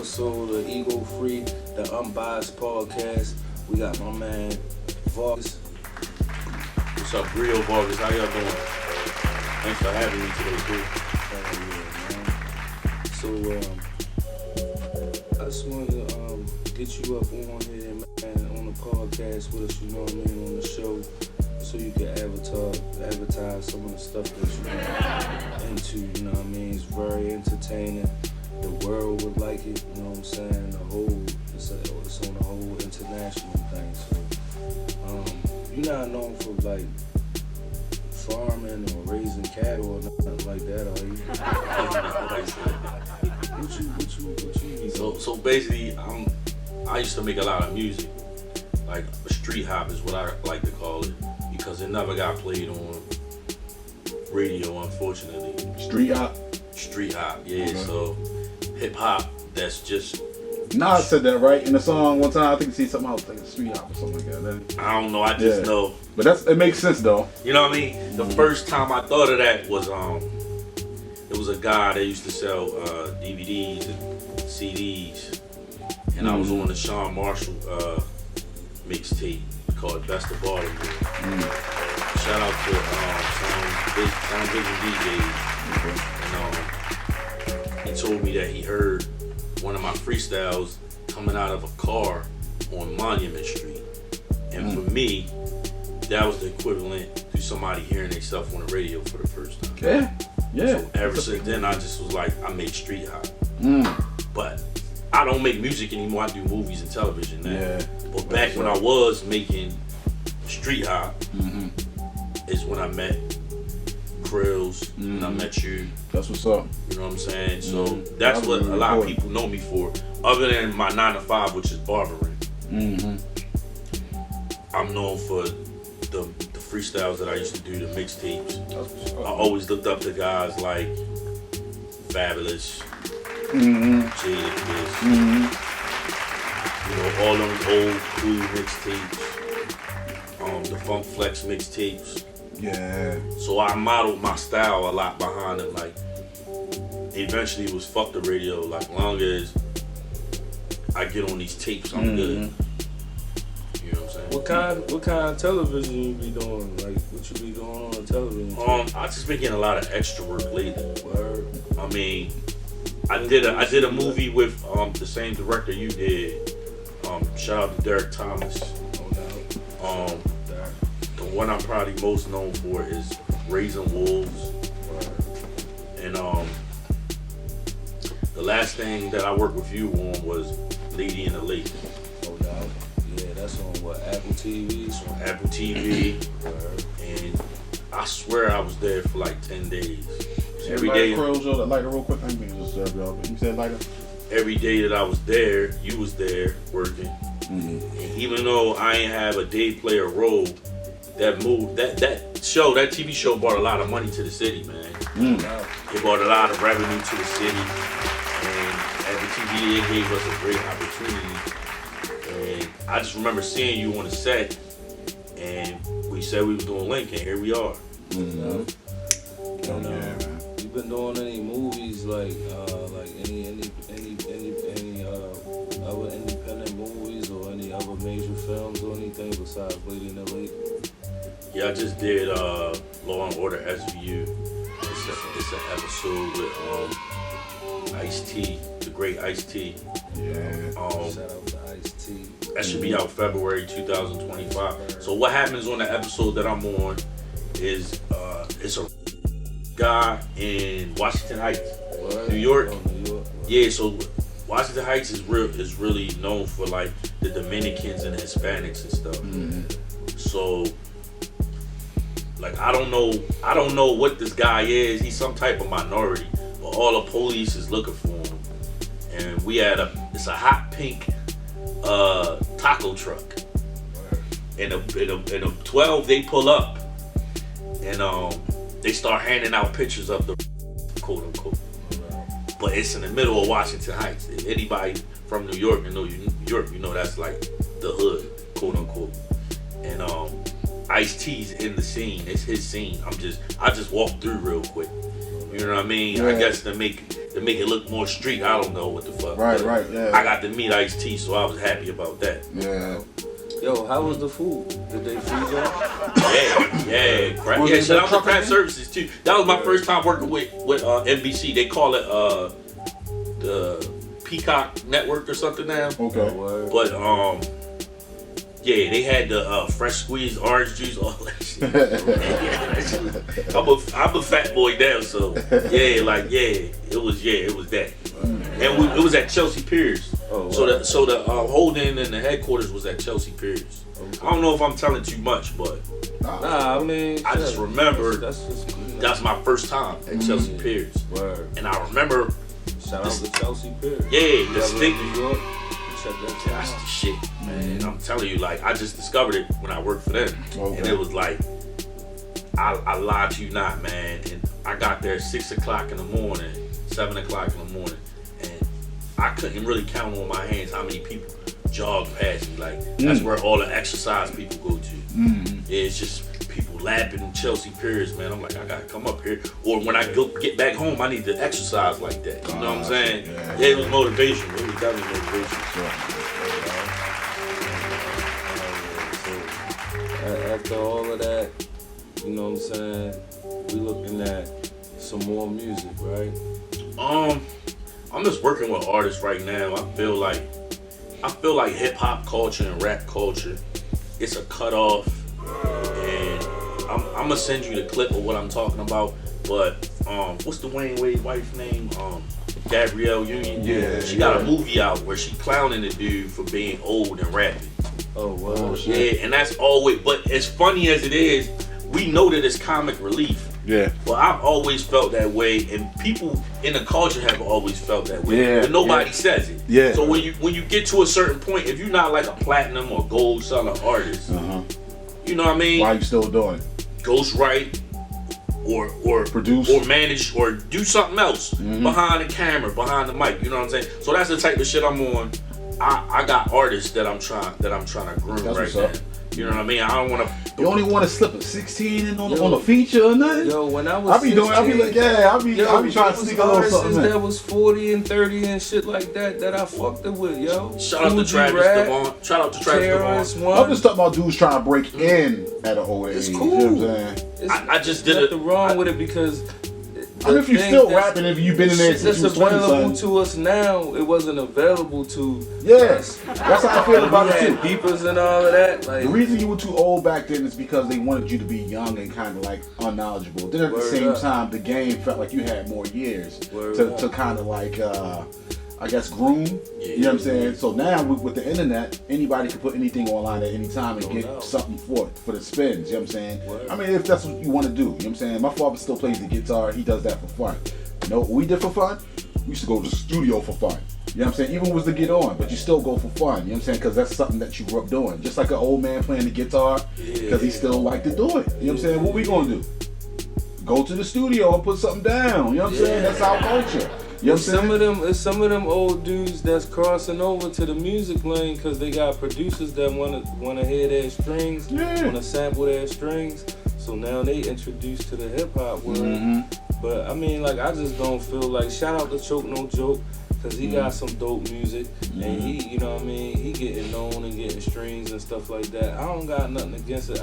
episode of Ego Free, the Unbiased podcast. We got my man Vargas. What's up, GRIOT VARGAS? How y'all doing? Thanks for having me today, too. So, I just wanted to get you up on here, man, on the podcast with us, you know what I mean, on the show, so you can advertise some of the stuff that you're into, you know what I mean? It's very entertaining. The world would like it, you know what I'm saying? It's on the whole international thing. So, you're not known for like farming or raising cattle or nothing like that, are you? What you So basically, I used to make a lot of music, like street hop is what I like to call it, because it never got played on radio, unfortunately. Street hop? Street hop, yeah. Okay. So hip hop, that's just. Nas said that right in the song one time. I think he said something else like street hop or something like that. I don't know. I just know. But it makes sense though. You know what I mean? The first time I thought of that was it was a guy that used to sell DVDs and CDs, and I was on the Sean Marshall mixtape called Best of Baltimore. Shout out to Sound Vision DJs. And he told me that he heard one of my freestyles coming out of a car on Monument Street, and for me, that was the equivalent to somebody hearing themselves on the radio for the first time. Yeah. So ever since then, I just was like, I made street hop. But I don't make music anymore. I do movies and television now. Yeah. But back when I was making street hop, is when I met Krills, and I met you. That's what's up. You know what I'm saying? So that's what a lot of people know me for. Other than my 9 to 5, which is barbering. I'm known for the freestyles that I used to do, the mixtapes. I always looked up to guys like Fabulous, Jadakiss, you know, all them old cool mixtapes, the Funk Flex mixtapes. Yeah. So I modeled my style a lot behind them. Like, eventually it was fuck the radio. Like, long as I get on these tapes, I'm good. You know what I'm saying? What kind of television you be doing? Like, what you be doing on the television? I just been getting a lot of extra work lately. Word. I mean, I did a movie with the same director you did. Shout out to Derek Thomas. The one I'm probably most known for is Raising Wolves. And the last thing that I worked with you on was Lady in the Lake. No doubt. Yeah, that's on what, Apple TV? On Apple TV. And I swear I was there for like 10 days. Every day. Krills, yo, that lighter real quick. I mean, just y'all. You said lighter. Every day that I was there, you was there working. And even though I ain't have a day player role, that TV show brought a lot of money to the city, man. It brought a lot of revenue to the city, and Apple TV, it gave us a great opportunity. And I just remember seeing you on the set, and we said we was doing Link, and here we are. Man. You been doing any movies like any other independent movies or any other major films or anything besides Lady in the Lake? Yeah, I just did Law and Order SVU. It's an episode with Ice-T, the great Ice-T. Yeah. Shout out to Ice-T. That should be out February 2025. So what happens on the episode that I'm on is it's a guy in Washington Heights, New York. Yeah, so Washington Heights is really known for like the Dominicans and Hispanics and stuff. So like I don't know what this guy is. He's some type of minority, but all the police is looking for him. And we had it's a hot pink taco truck. And a 12 they pull up and they start handing out pictures of the quote unquote. But it's in the middle of Washington Heights. If anybody from New York and know New York, you know that's like the hood, quote unquote. And Ice-T's in the scene. It's his scene. I just walked through real quick. You know what I mean? Yeah. I guess to make to make it look more street. I don't know what the fuck. Right, right, yeah. I got to meet Ice-T, so I was happy about that. Yeah. Yo, how was the food? Did they feed y'all? Yeah. Shout out to craft services too. That was my first time working with NBC. They call it the Peacock Network or something now. Okay. But yeah, they had the fresh squeezed orange juice, all that shit. I'm a fat boy now, so it was that. And it was at Chelsea Piers. Oh, So the holding and the headquarters was at Chelsea Piers. Okay. I don't know if I'm telling too much, but Nah, I mean, I just remember that's just, that's my first time at Chelsea Piers. Word. And I remember, Shout out to Chelsea Piers. distinctly. New York. Check that shit That's out. the shit, man. I'm telling you, like, I just discovered it when I worked for them. Okay. And it was like, I lied to you not, man. And I got there 6 o'clock in the morning, 7 o'clock in the morning, and I couldn't really count on my hands how many people jogged past me. Like, that's where all the exercise people go to. Yeah, it's just people lapping in Chelsea Piers, man. I'm like, I gotta come up here. Or when I get back home, I need to exercise like that. You know what I'm saying? Yeah, it was motivation. It was definitely motivation. After all of that, you know what I'm saying? We looking at some more music, right? I'm just working with artists right now. I feel like hip hop culture and rap culture, it's a cutoff, and I'm gonna send you the clip of what I'm talking about. But what's the Wayne Wade wife's name? Gabrielle Union. Yeah, She got a movie out where she clowning the dude for being old and rapping. Oh, wow. Yeah, and that's always. But as funny as it is, we know that it's comic relief. Yeah. But I've always felt that way, and people in the culture have always felt that way. Yeah, But nobody says it. Yeah. So when you get to a certain point, if you're not like a platinum or gold selling artist, you know what I mean? Why you still doing it? Ghostwrite or Produce. or manage or do something else behind the camera, behind the mic. You know what I'm saying? So that's the type of shit I'm on. I got artists that I'm trying to groom That's right what's now. You know what I mean? I don't want to. You only want to slip a 16 in on a feature or nothing? Yo, when I was I be trying to sneak a little something in. That was 40 and 30 and shit like that I fucked it with, yo. Shout out to Travis Devon. Shout out to Travis Devon. I'm just talking about dudes trying to break in at an old age. It's You cool. know what I'm saying? I just did nothing wrong with it because I mean, if you're still rapping, if you've been in there since you was 20 available something. to us now, it wasn't available to. Yes, that's how I feel about it too. Beepers and all of that. Like, The reason you were too old back then is because they wanted you to be young and kind of like unknowledgeable. Then at the Word same up. time, the game felt like you had more years Word to up. kind of like, I guess, groom. You know what I'm saying? So now with the internet, anybody can put anything online at any time and get doubt. something for the spins. You know what I'm saying? Word. I mean, if that's what you want to do. You know what I'm saying? My father still plays the guitar. He does that for fun. You know what we did for fun? We used to go to the studio for fun. You know what I'm saying? Even was to get on, but you still go for fun. You know what I'm saying? Because that's something that you grew up doing. Just like an old man playing the guitar, because he still liked to do it. You know what I'm saying? What we gonna do? Go to the studio and put something down. You know what I'm saying? That's our culture. You know what I'm saying? Some of them old dudes that's crossing over to the music lane because they got producers that wanna hear their strings, wanna sample their strings. So now they introduced to the hip hop world. But I mean, like, I just don't feel like, shout out to Choke No Joke, cause he got some dope music, and he, you know what I mean, he getting known and getting streams and stuff like that. I don't got nothing against it.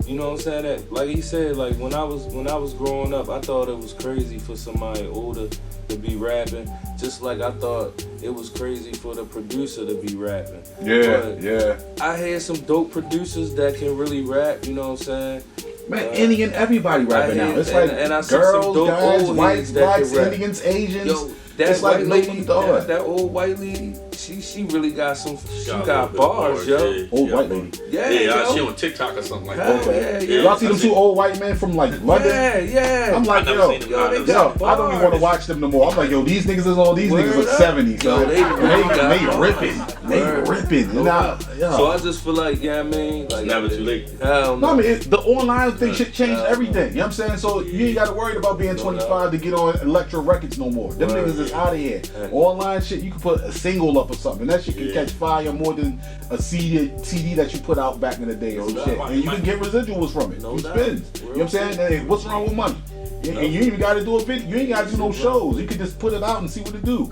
You know what I'm saying? That, like he said, like when I was growing up, I thought it was crazy for somebody older to be rapping, just like I thought it was crazy for the producer to be rapping. But I hear some dope producers that can really rap. You know what I'm saying? Man, any and everybody rapping now. It's like and I see some girls, dope guys, old whites, heads that blacks, can rap. Indians, Asians. Yo, that it's like white lady, no that old white lady, she really got some. She Got a got little bit bars, of yo. bars, yeah. Old white lady. Yeah, Yeah, she yo. on TikTok or something like Hell that. Okay. yeah. Y'all see them two old white men from like London? Yeah. I'm like, I never yo, seen them. Yo, they I never got seen them. I don't even want to watch them no more. I'm like, yo, these niggas is on these Word niggas like up. 70s. Yo, So they really got they bars. ripping. They Word. ripping. No Now, yo. So I just feel like, yeah, I mean, like, It's never too late. Hell No, I no. mean, the online thing shit changed Hell everything. You know what I'm saying? So you ain't got to worry about being 25 to get on Electro Records no more. Them Word. niggas is out of here. Online shit, you can put a single up or something. That shit can catch fire more than a CD that you put out back in the day or some doubt. shit. And you can get residuals from it. No From doubt. spins. You know what I'm saying? Hey, what's wrong with money? And you ain't even got to do a video. You ain't got to do no shows. You could just put it out and see what it do.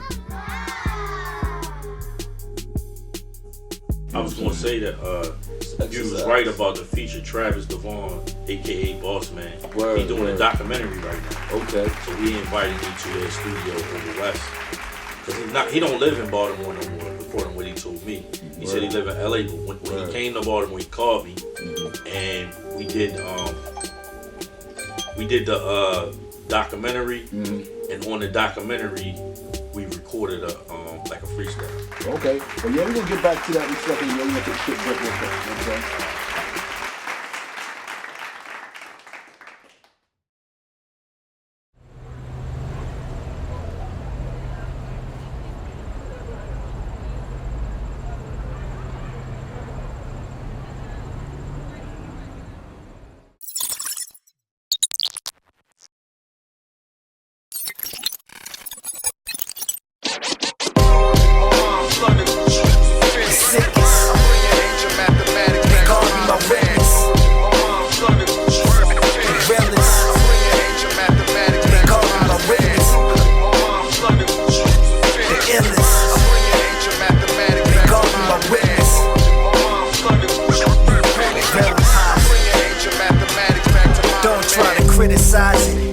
I was gonna say that you was right about the feature Travis Devon, aka Boss Man. He's doing a documentary right now. Okay. So he invited me to their studio over west. Cause he don't live in Baltimore no more, according to what he told me. He said he live in LA, but when he came to Baltimore, he called me, and we did the documentary, and on the documentary we recorded like a freestyle. Okay, well yeah, we're gonna get back to that in a second. We're gonna take a quick break real quick. You know what I'm saying?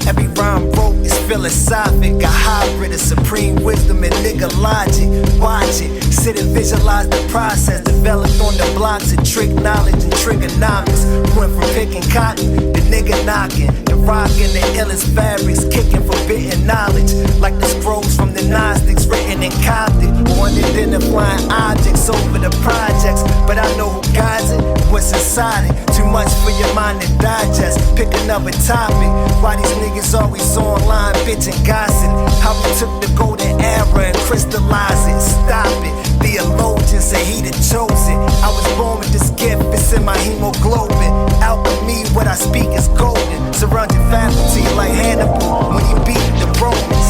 Every rhyme wrote is philosophic, a hybrid of supreme wisdom and nigga logic. Watch it, sit and visualize the process developed on the blocks of trick knowledge and trigonomics. Went from picking cotton to nigga knocking, the rockin' the illest fabrics, kicking forbidden knowledge like the scrolls from the Gnostics written in Coptic, on identifying objects over the projects. But I know who guides it, what's inside it. Too much for your mind to digest. Pick another topic. Why these niggas always online bitchin' gossip? How we took the golden era and crystallized it. Stop it. Theologians say he the chosen. I was born with this gift, it's in my hemoglobin. Alchemy, what I speak is golden. Surrounded faculty like Hannibal when he beat the Romans.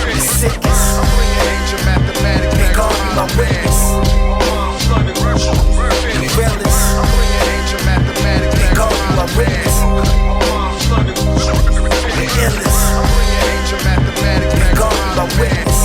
The sickest. They call me my witness. The realest. They call me my witness. The illest. They call me my witness.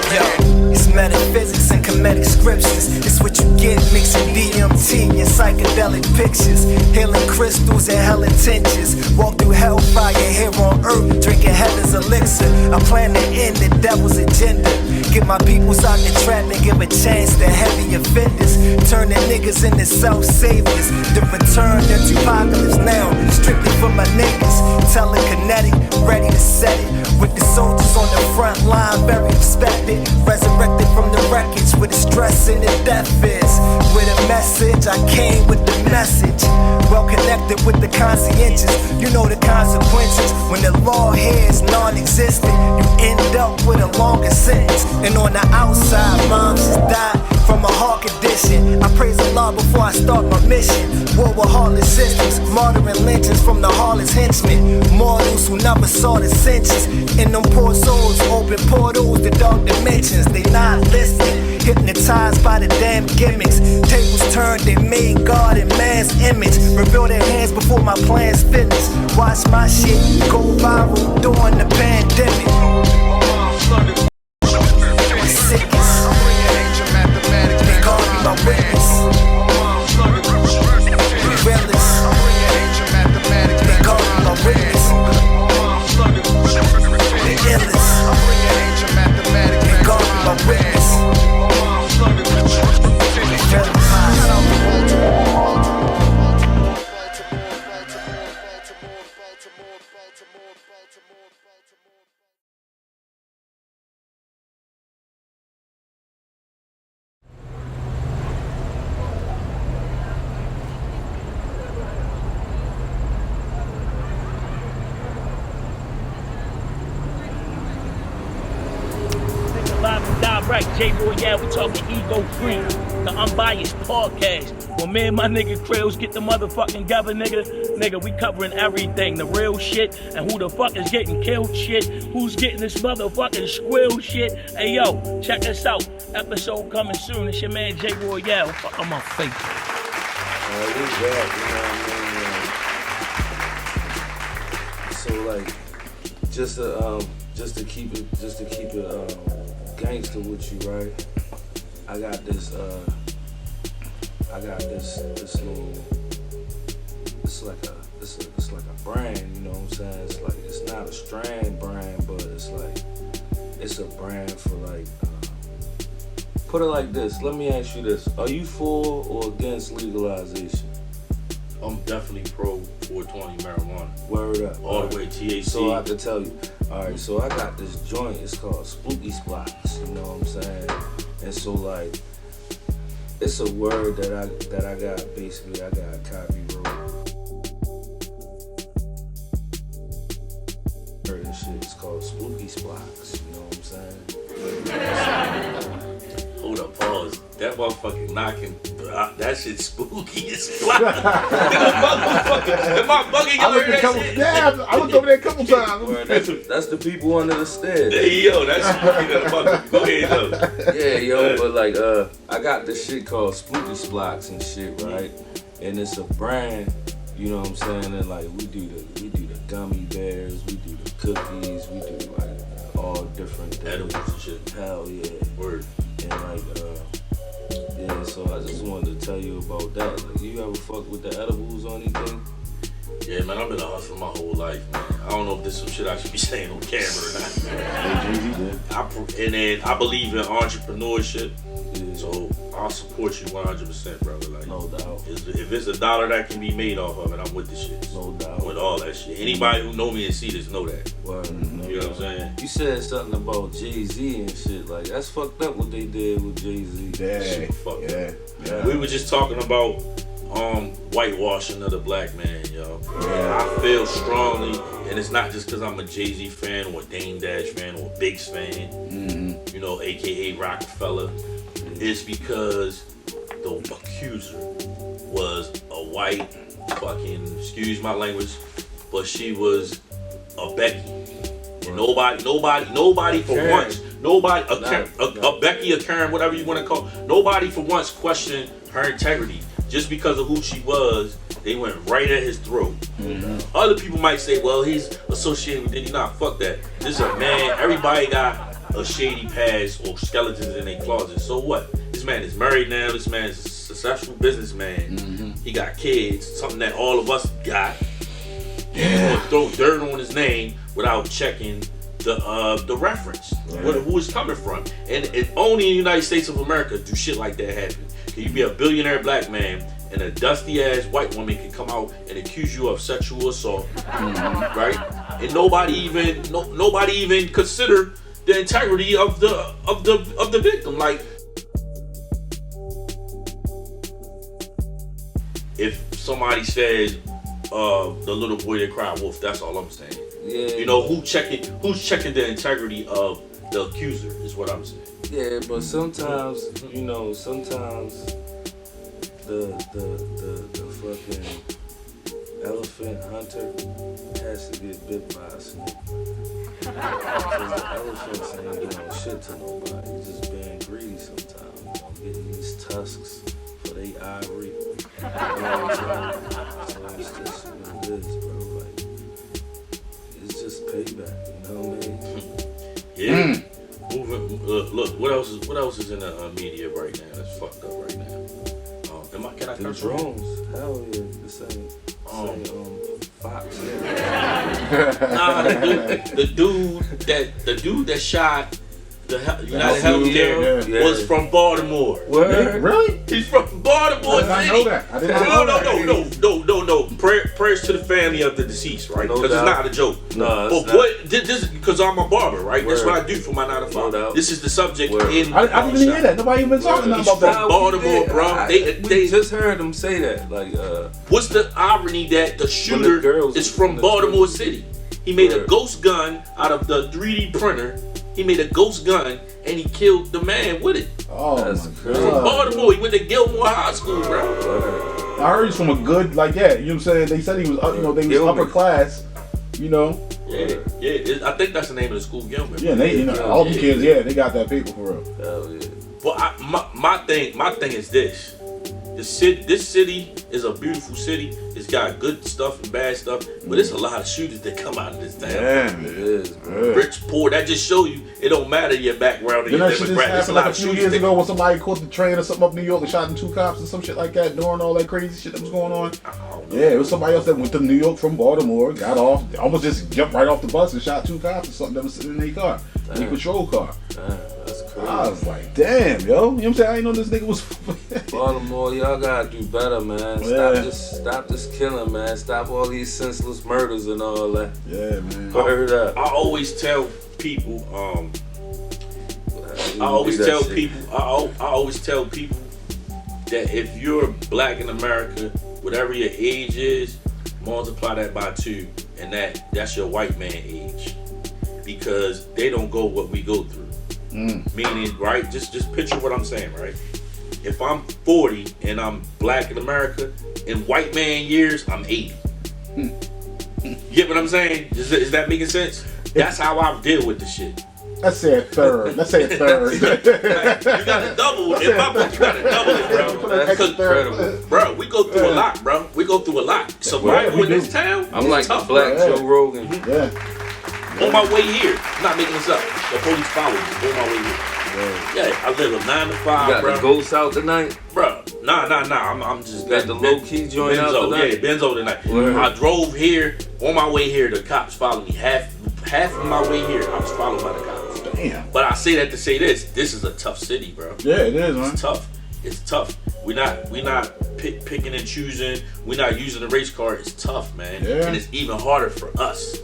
Yo, it's metaphysics and comedic scriptures. It's what you get mixing DMT and psychedelic pictures. Healing crystals and hell intentions. Walk through hellfire here on earth, drinking heaven's elixir. I plan to end the devil's agenda. Get my peoples out the trap and give a chance to heavy offenders. Turning niggas into self-saviors. The return to apocalypse now, strictly for my niggas. Telekinetic, ready to set it. With the soldiers on the front line, very respected. Resurrected from the wreckage with the stress and the death is. With a message, I came with the message. Well connected with the conscientious. You know the consequences. When the law here is non-existent, you end up with a longer sentence. And on the outside, moms just died from a heart condition. I praise Allah before I start my mission. War with heartless systems, martyring lynchings from the heartless henchmen. Mortals who never saw the senses. In them poor souls, open portals to dark dimensions. They not listening, hypnotized by the damn gimmicks. Tables turned, they made God in man's image. Reveal their hands before my plans finish. Watch my shit go viral during the pandemic. They call me my witness. The realest. They call me my witness. The illest. They call me my witness. right, GRIOT, we talking ego free. The Unbiased podcast. When me and my nigga Krills get the motherfucking together, nigga, we covering everything. The real shit and who the fuck is getting killed shit. Who's getting this motherfucking squill shit. Hey yo, check us out. Episode coming soon. It's your man GRIOT. Fuck on my face. We back, you know what I mean? So like, just to keep it gangster with you, right? I got this little, it's like a brand, you know what I'm saying? It's like, it's not a strand brand, but it's like, it's a brand for like, put it like this. Let me ask you this: are you for or against legalization? I'm definitely pro 420 marijuana. Word up. All the way THC. So I can tell you. All right. So I got this joint. It's called Spooky Splocks. You know what I'm saying? And so like, it's a word that I got. Basically, I got a copy wrote. This shit is called Spooky Splocks. You know what I'm saying? Hold up, pause. That motherfucking knocking, that shit spooky as fuck. Am I bugging? I looked over there a couple times. Word, that's the people under the stairs. Hey, yo, that's spooky as fuck. Go ahead, though. Yeah, yo, but like, I got this shit called Spooky Splocks and shit, right? And it's a brand, you know what I'm saying? And like, we do the gummy bears, we do the cookies, we do like all different things. Edibles and shit. Hell yeah. Word. And like, yeah, so I just wanted to tell you about that. Like, you ever fuck with the edibles or anything? Yeah, man, I've been a hustler my whole life, man. I don't know if this is some shit I should be saying on camera or not. And then I believe in entrepreneurship, so I'll support you 100%, brother. Like, no doubt. If it's $1 that can be made off of it, I'm with the shit. No doubt. I'm with all that shit. Anybody who know me and see this know that. Word, you know what I'm saying? You said something about Jay-Z and shit. Like, that's fucked up what they did with Jay-Z. Yeah. We were just talking about whitewashing of the black man, yo. I feel strongly, and it's not just because I'm a Jay-Z fan or a Dame Dash fan or a Biggs fan, you know, aka Rockefeller. It's because the accuser was a white fucking, excuse my language, but she was a Becky. And nobody for Karen. once, a Becky, a Karen, whatever you want to call, nobody for once questioned her integrity. Just because of who she was, they went right at his throat. Other people might say, well, he's associated with Diddy. Nah, fuck that. This is a man. Everybody got a shady past or skeletons in their closet. So what? This man is married now. This man is a successful businessman. He got kids, something that all of us got. Yeah. Throw dirt on his name without checking the reference, who it's coming from. And only in the United States of America do shit like that happen. Can you be a billionaire black man and a dusty ass white woman can come out and accuse you of sexual assault, right? And nobody even consider the integrity of the victim. Like, if somebody says the little boy that cried wolf, that's all I'm saying. Yeah. You know, who's checking the integrity of the accuser is what I'm saying. Yeah, but sometimes, you know, the fucking elephant hunter has to get bit by a snake. Because the elephants ain't doing shit to nobody. He's just being greedy sometimes. You know, getting these tusks for they ivory. You know what I'm saying? So it's just what it is, bro. Like, it's just payback, you know what I mean? Yeah. Look, what else is in the media right now? That's fucked up right now. Can I The curse? drones, hell yeah, the same Fox. Nah, the dude that shot the United Healthcare was from Baltimore. Word? Really? He's from Baltimore City. I did not know that. I did not know that. No. Prayers to the family of the deceased, right? Because it's not a joke. No, but what? This because I'm a barber, right? That's what I do for my 9 to 5. No doubt. This is the subject Word. in. I didn't even hear that. Nobody even been talking He's about from that. Baltimore, bro. We just heard them say that. Like, what's the irony that the shooter is from Baltimore City? He made a ghost gun out of the 3D printer. He made a ghost gun and he killed the man with it. Oh, That's my crazy. From God. Baltimore, he went to Gilmore High School, bro. I heard he's from a good, like, yeah, you know what I'm saying? They said he was, you know, they was Gilman. upper class, you know? Yeah. I think that's the name of the school, Gilman. Yeah, they, you know, all the kids, yeah, they got that paper for real. Hell yeah. But my thing is this. This city is a beautiful city. It's got good stuff and bad stuff, but there's a lot of shooters that come out of this town. Damn, It is, bro. Rich, poor, that just show you it don't matter your background or You your know, shit just demographic. There's a happened lot like a of few shooters years that ago when somebody caught the train or something up in New York and shot 2 cops and some shit like that during all that crazy shit that was going on. Yeah, it was somebody else that went to New York from Baltimore, got off, almost just jumped right off the bus and shot 2 cops or something that was sitting in their car, in a patrol car. Damn, that's crazy. I was like, damn, yo. You know what I'm saying? I didn't know this nigga was. Baltimore, y'all gotta do better, man. Yeah. Stop this killing, man. Stop all these senseless murders and all that. Yeah, man. Word up. I always tell people, I I always tell people that if you're black in America, whatever your age is, multiply that by 2, and that's your white man age, because they don't go what we go through. Meaning, right? Just picture what I'm saying, right? If I'm 40 and I'm black in America, in white man years, I'm 80. You get what I'm saying? Is that making sense? That's how I deal with the shit. Let's say a third. You gotta double. In my book, you gotta double it, bro. That's incredible. Bro, we go through a lot, bro. We go through a lot. Survival in this town, I'm is like tough, the black bro. Joe Rogan. Yeah. On my way here, I'm not making this up. The police followed me on my way here. Yeah, I live a 9 to 5, You got bro. the ghost out tonight? Bro, nah. I'm just You got the low key joint out Benzo, tonight? yeah, Benzo tonight. Word. I drove here. On my way here, the cops followed me. Half of my way here, I was followed by the cops. Damn. But I say that to say this. This is a tough city, bro. Yeah, it is, man. It's tough. It's tough. We're not picking and choosing. We're not using the race card. It's tough, man. Yeah. And it's even harder for us.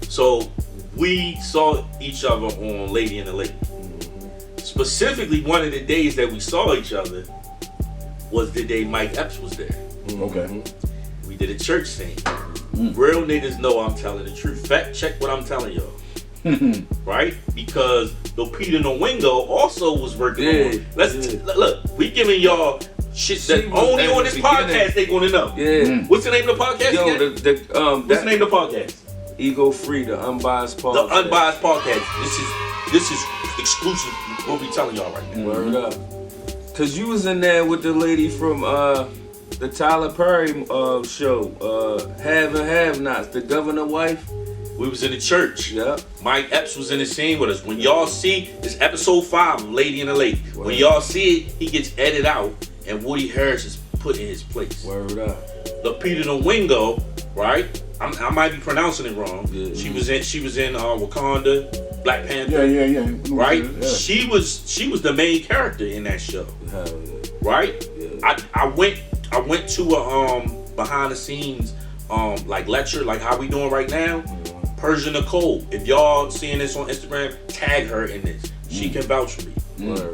So we saw each other on Lady in the Lake. Specifically, one of the days that we saw each other was the day Mike Epps was there. Okay. We did a church scene. Real niggas know I'm telling the truth. Fact check what I'm telling y'all. Right? Because the Peter Nwingo also was working on. Look, we giving y'all shit that only on this podcast they gonna know. Yeah. What's the name of the podcast? Yo, again? What's the name of the podcast? Ego Free, the unbiased podcast. The unbiased podcast. This is exclusive. What we telling y'all right now. Word up. Cause you was in there with the lady from the Tyler Perry show, Have and Have Nots, the governor wife. We was in the church. Yep. Mike Epps was in the scene with us. When y'all see this episode 5 of Lady in the Lake, when y'all see it, he gets edited out and Woody Harris is put in his place. Word up. The Peter Nwingo, right? I might be pronouncing it wrong. Yeah. She was in Wakanda. Black Panther. Yeah. Right? Yeah. She was the main character in that show. Hell yeah. Right? Yeah. I went to a behind the scenes like lecture, like how we doing right now. Persia Nicole. If y'all seeing this on Instagram, tag her in this. She can vouch for me.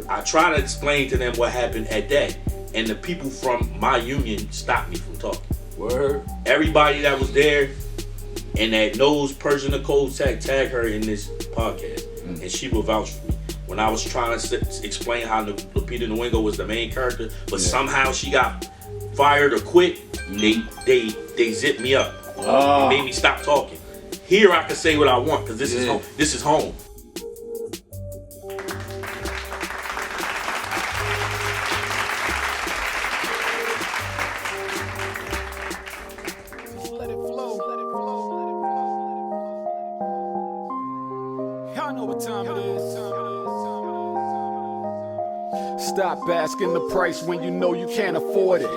I try to explain to them what happened at that, and the people from my union stopped me from talking. Word. Everybody that was there and that knows Persia Nicole, tag her in this podcast, and she will vouch for me. When I was trying to explain how Lupita Nyong'o was the main character, but somehow she got fired or quit, they zipped me up. They made me stop talking. Here I can say what I want because this is home. This is home. Let it flow. Y'all know what time it is. Stop asking the price when you know you can't afford it.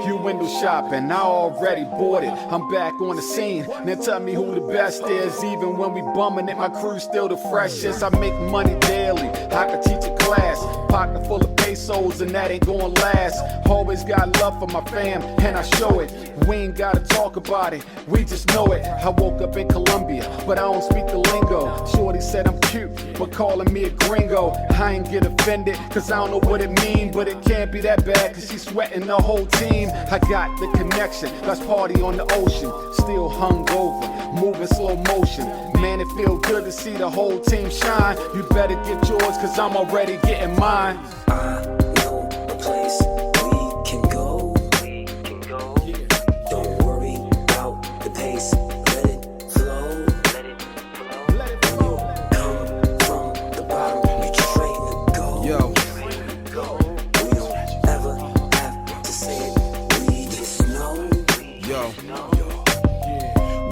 You window shopping, I already bought it. I'm back on the scene, now tell me who the best is. Even when we bumming it, my crew's still the freshest. I make money daily, I could teach a class. Pocket full of pesos and that ain't gonna last. Always got love for my fam and I show it. We ain't gotta talk about it, we just know it. I woke up in Colombia, but I don't speak the lingo. Shorty said I'm cute, but calling me a gringo. I ain't get offended, cause I don't know what it mean. But it can't be that bad, cause she's sweating the whole team. I got the connection, let's party on the ocean. Still hungover, moving slow motion. Man, it feel good to see the whole team shine. You better get yours, cause I'm already getting mine. I know a place we can go. Don't worry about the pace. Let it flow. When you come from the bottom, you train to go. Yo. We don't ever have to say it. We just know.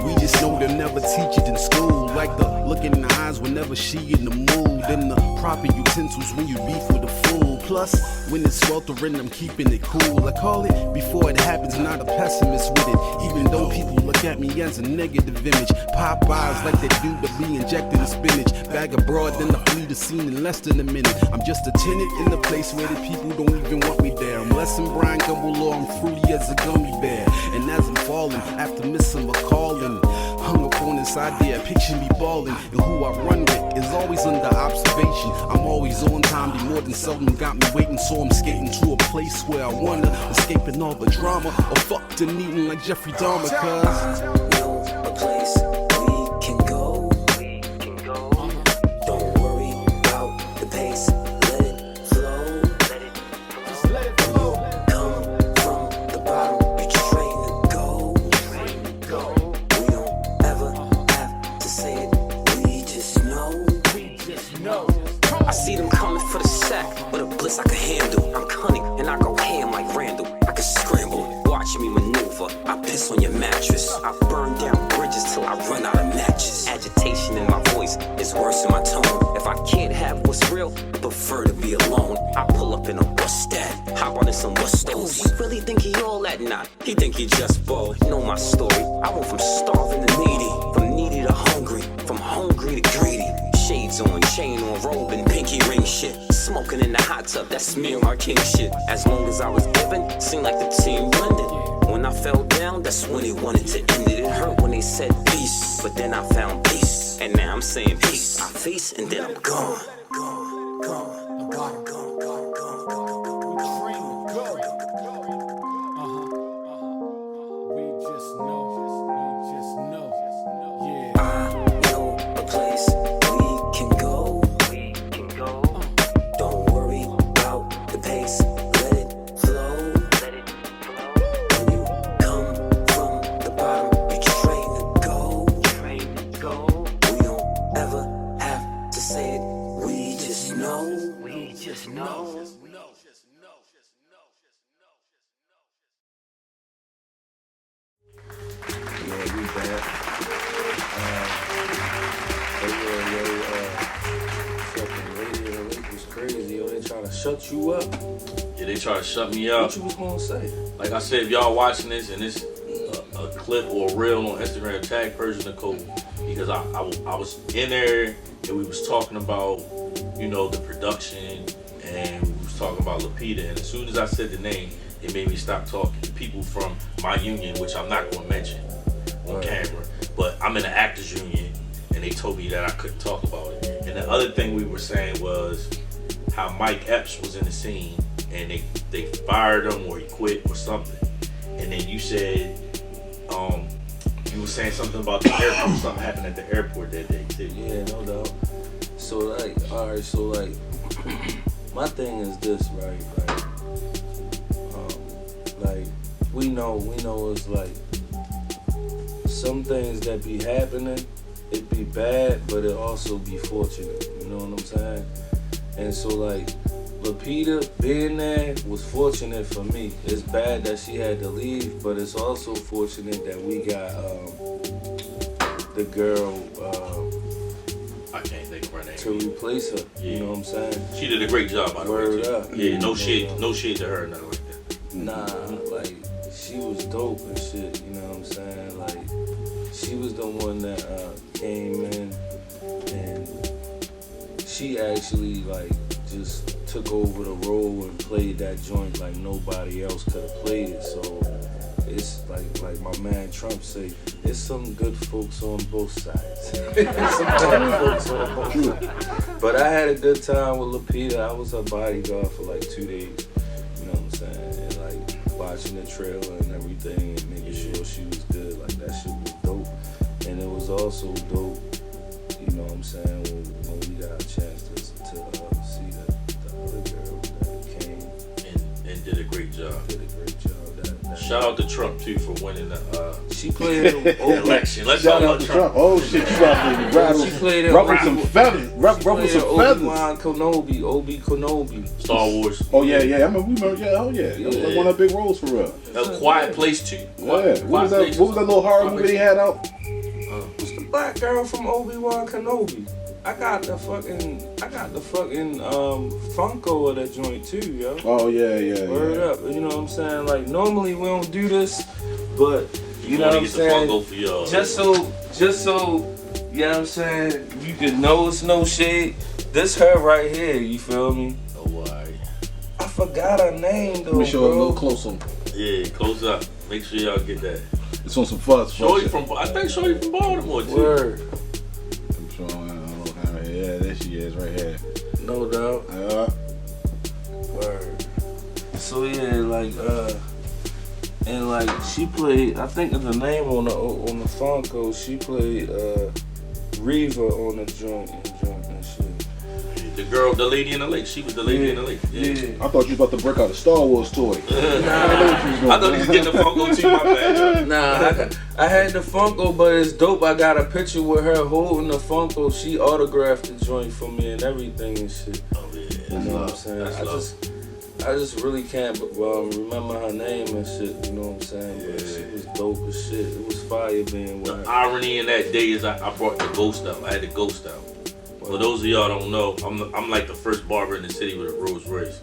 We just know they'll never teach it in school. Like the look in the eyes whenever she in the mood. And the proper utensils when you beef with a fool. Plus, when it's sweltering, I'm keeping it cool. I call it before it happens, not a pessimist with it. Even though people look at me as a negative image. Popeyes like they do to be injected in spinach. Bag abroad, then I flee the scene in less than a minute. I'm just a tenant in the place where the people don't even want me there. I'm less than Brian Gumble or I'm fruity as a gummy bear. And as I'm falling, after missing my calling, hung up on this idea, picture me balling. And who I run with is always under observation. I'm always on time, be more than seldom got me waiting. So I'm skating to a place where I wanna, escaping all the drama, or fucked and eating like Jeffrey Dahmer, cuz Know a place we can go. Don't worry about the pace. Let it flow. Come from the bottom, you train to go. We don't ever have to say it. We just know. I see them coming for the sack, but a blitz I can handle. I'm cunning and I go ham like Randall. I can scramble, watch me maneuver. I piss on your mattress. I burn down bridges till I run out of matches. Agitation in my voice is worse in my tone. If I can't have what's real, I prefer to be alone. I pull up in a what's that? Hop on in some what's those? He really think he all that? Nah, he think he just bold. Know my story. I went from starving to needy, from needy to hungry, from hungry to greedy. Shades on, chain on, robe and pinky ring shit. Smoking in the hot tub, that's me and my king shit. As long as I was given, seemed like the team blended. When I fell down, that's when they wanted to end it. It hurt when they said peace, but then I found peace. And now I'm saying peace. I face and then I'm gone. Shut you up. Yeah, they try to shut me up. What you was gonna say? Like I said, if y'all watching this and it's a clip or a reel on Instagram, tag Persian Nicole, because I was in there and we was talking about, you know, the production, and we was talking about Lapita, and as soon as I said the name, it made me stop talking. People from my union, which I'm not going to mention on camera, but I'm in the actors union, and they told me that I couldn't talk about it. And the other thing we were saying was how Mike Epps was in the scene, and they fired him or he quit or something. And then you said, you were saying something about the airport, something happened at the airport that day too. Yeah, no doubt. So like, alright, so like, my thing is this, right? Like, we know it's like, some things that be happening, it be bad, but it also be fortunate, you know what I'm saying? And so like, Lapita being there was fortunate for me. It's bad that she had to leave, but it's also fortunate that we got the girl I can't think of her name to replace her. Yeah. You know what I'm saying? She did a great job, by the way. Word too. up. Yeah, no shade to her, nothing like that. Nah, like, she was dope and shit, you know what I'm saying? Like, she was the one that came in, and she actually, like, just took over the role and played that joint like nobody else could have played it. So it's like my man Trump say, it's some good folks on both sides. Some bad folks on both sides. But I had a good time with Lapita. I was her bodyguard for like 2 days. You know what I'm saying? And like watching the trailer and everything and making sure she was good. Like that shit was dope. And it was also dope, you know what I'm saying, when we got a chance to see the other girl that came and did a great job. That Shout out to Trump too for winning the she played the election. Let's talk Shout about out to Trump. Oh shit, you about to rattle, She played ruffle some feathers. Ruffle some feathers. Obi Kenobi. Star Wars. Oh yeah. I remember we remember. Yeah, oh yeah. That was like one of the big roles for real. A Quiet Place too. What was that little horror movie they had out? It's the black girl from Obi-Wan Kenobi. I got the fucking Funko of that joint too, yo. Oh yeah. Word up. You know what I'm saying? Like normally we don't do this, but you know what I'm saying? Funko for y'all. Just so, you know what I'm saying? You can know it's no shade. This her right here, you feel me? Oh why? I forgot her name though. Let me show it a bro. little closer. Yeah, close up. Make sure y'all get that. It's on some fuzz. Shorty from Baltimore too. Word. I'm showing. Yeah, there she is right here. No doubt. Word. So yeah, like and like she played, I think of the name on the Funko, she played Reva on the joint and shit. The girl, the lady in the lake. She was the lady in the lake. Yeah. I thought you was about to break out a Star Wars toy. I thought he was getting the Funko too, my bad. Nah, I had the Funko, but it's dope. I got a picture with her holding the Funko. She autographed the joint for me and everything and shit. Oh yeah. You know what I'm saying? I just really can't remember her name and shit, you know what I'm saying? But she was dope as shit. It was fire being with her. The irony in that day is I brought the ghost out. I had the ghost out. For those of y'all don't know, I'm like the first barber in the city with a Rolls Royce,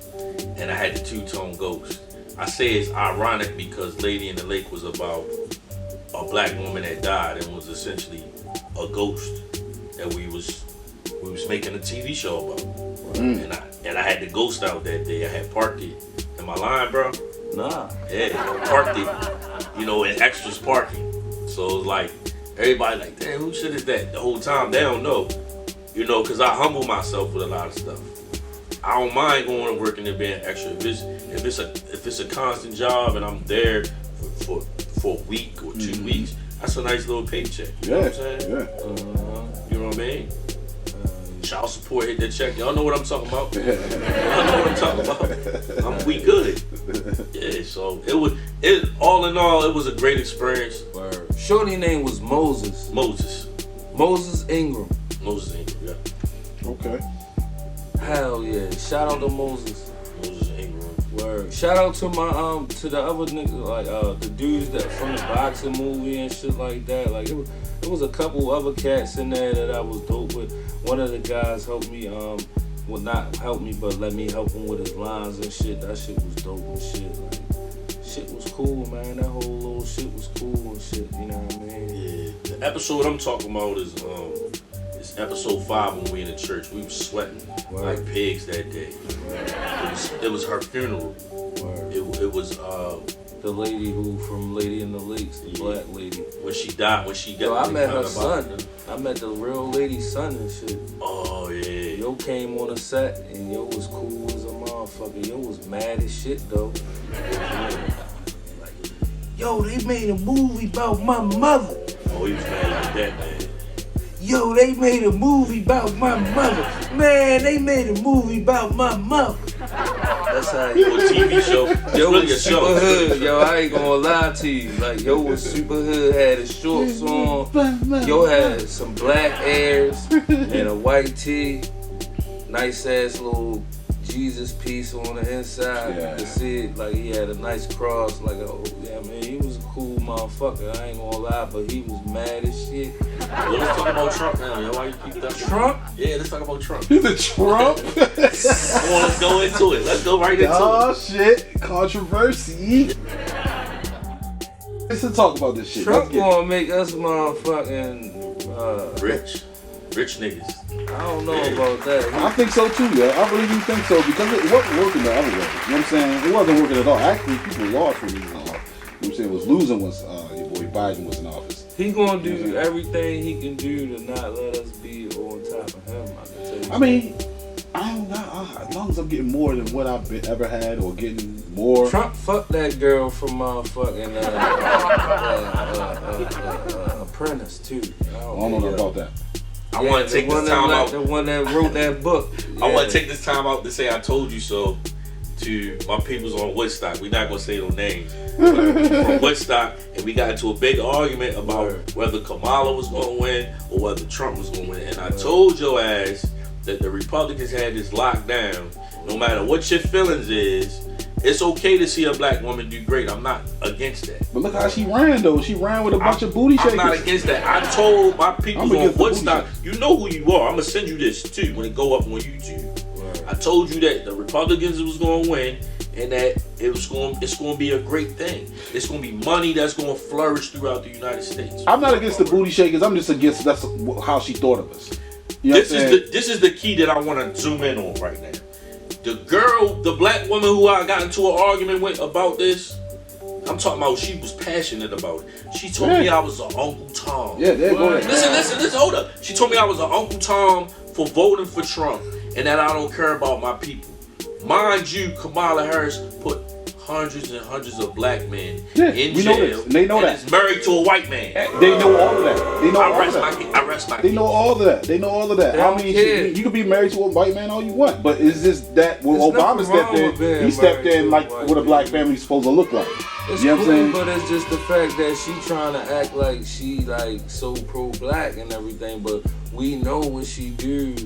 and I had the two-tone ghost. I say it's ironic because Lady in the Lake was about a black woman that died and was essentially a ghost that we was making a TV show about. And I had the ghost out that day. I had parked it. Am I lying, bro? Nah. Yeah, I parked it, you know, in extras parking. So it was like, everybody like, damn, who shit is that? The whole time, they don't know. You know, because I humble myself with a lot of stuff. I don't mind going to work and it being extra. If it's a constant job and I'm there for a week or 2 weeks, that's a nice little paycheck. You know what I'm saying? Yeah. You know what I mean? Child support hit that check. Y'all know what I'm talking about. Y'all know what I'm talking about. We good. Yeah, so all in all, it was a great experience. Shorty name was Moses Ingram. Moses Ingram, yeah. Okay. Hell yeah. Shout out to Moses Ingram. Word. Shout out to my to the other niggas, like the dudes that from the boxing movie and shit like that. Like it was a couple other cats in there that I was dope with. One of the guys helped me, well not help me, but let me help him with his lines and shit. That shit was dope and shit. Like shit was cool, man. That whole little shit was cool and shit. You know what I mean? Yeah. The episode I'm talking about is episode 5 when we in the church. We was sweating like pigs that day. It was her funeral. It was the lady who from Lady in the Lakes, the black lady. When she died, when she got. Yo, I met her son. I met the real lady's son and shit. Oh yeah. Yo came on the set and yo was cool as a motherfucker. Yo was mad as shit though. Yo, they made a movie about my mother. Oh, he was mad like that, man. Yo, they made a movie about my mother. Man, they made a movie about my mother. That's how it was. A TV show. Yo really was a super show. hood. Yo, I ain't gonna lie to you. Like, yo was super hood, had his shorts on. Yo had some black airs and a white tee. Nice ass little Jesus piece on the inside. You could see it, like he had a nice cross. Like, he was a cool motherfucker. I ain't gonna lie, but he was mad as shit. Well, let's talk about Trump now, yo. Why you keep that? Trump? Yeah, let's talk about Trump. The Trump? Come on, let's go into it. Let's go right into it. Oh shit, controversy. Let's talk about this shit. Trump gonna make us motherfucking rich niggas. I don't know about that. I think so too, yo. I really do think so because it wasn't working the other way. You know what I'm saying? It wasn't working at all. Actually, people lost for reasons. You know what I'm saying? It was losing once your boy Biden was in office. He gonna do everything he can do to not let us be on top of him. I can tell you. I mean, I don't know. As long as I'm getting more than what I've ever had or getting more. Trump fucked that girl from motherfucking Apprentice too. I don't know about that. I want to take this time out. The one that wrote that book. I want to take this time out to say I told you so to my peoples on Woodstock. We're not going to say no names. From Woodstock, and we got into a big argument about whether Kamala was going to win or whether Trump was going to win. And I told your ass that the Republicans had this locked down. No matter what your feelings is, it's okay to see a black woman do great. I'm not against that. But look how she ran though. She ran with a bunch of booty shakers. I'm not against that. I told my people on Woodstock, you know who you are. I'm gonna send you this too when it go up on YouTube. Right. I told you that the Republicans was gonna win and that it's gonna be a great thing. It's gonna be money that's gonna flourish throughout the United States. I'm not against the booty shakers. I'm just against that's how she thought of us. You know this is the key that I want to zoom in on right now. The girl, the black woman who I got into an argument with about this, I'm talking about she was passionate about it. She told me I was an Uncle Tom. Yeah, there go ahead. Listen, hold up. She told me I was an Uncle Tom for voting for Trump and that I don't care about my people. Mind you, Kamala Harris put hundreds and hundreds of black men in jail. And they know that. Is married to a white man. They know all of that. They know all of that. I rest my They know all of that. They know all of that. I mean, you could be married to a white man all you want, but is this that when Obama stepped in, he stepped in like what a black family is supposed to look like. It's you know what I'm saying? But it's just the fact that she trying to act like she like so pro-black and everything, but we know what she do.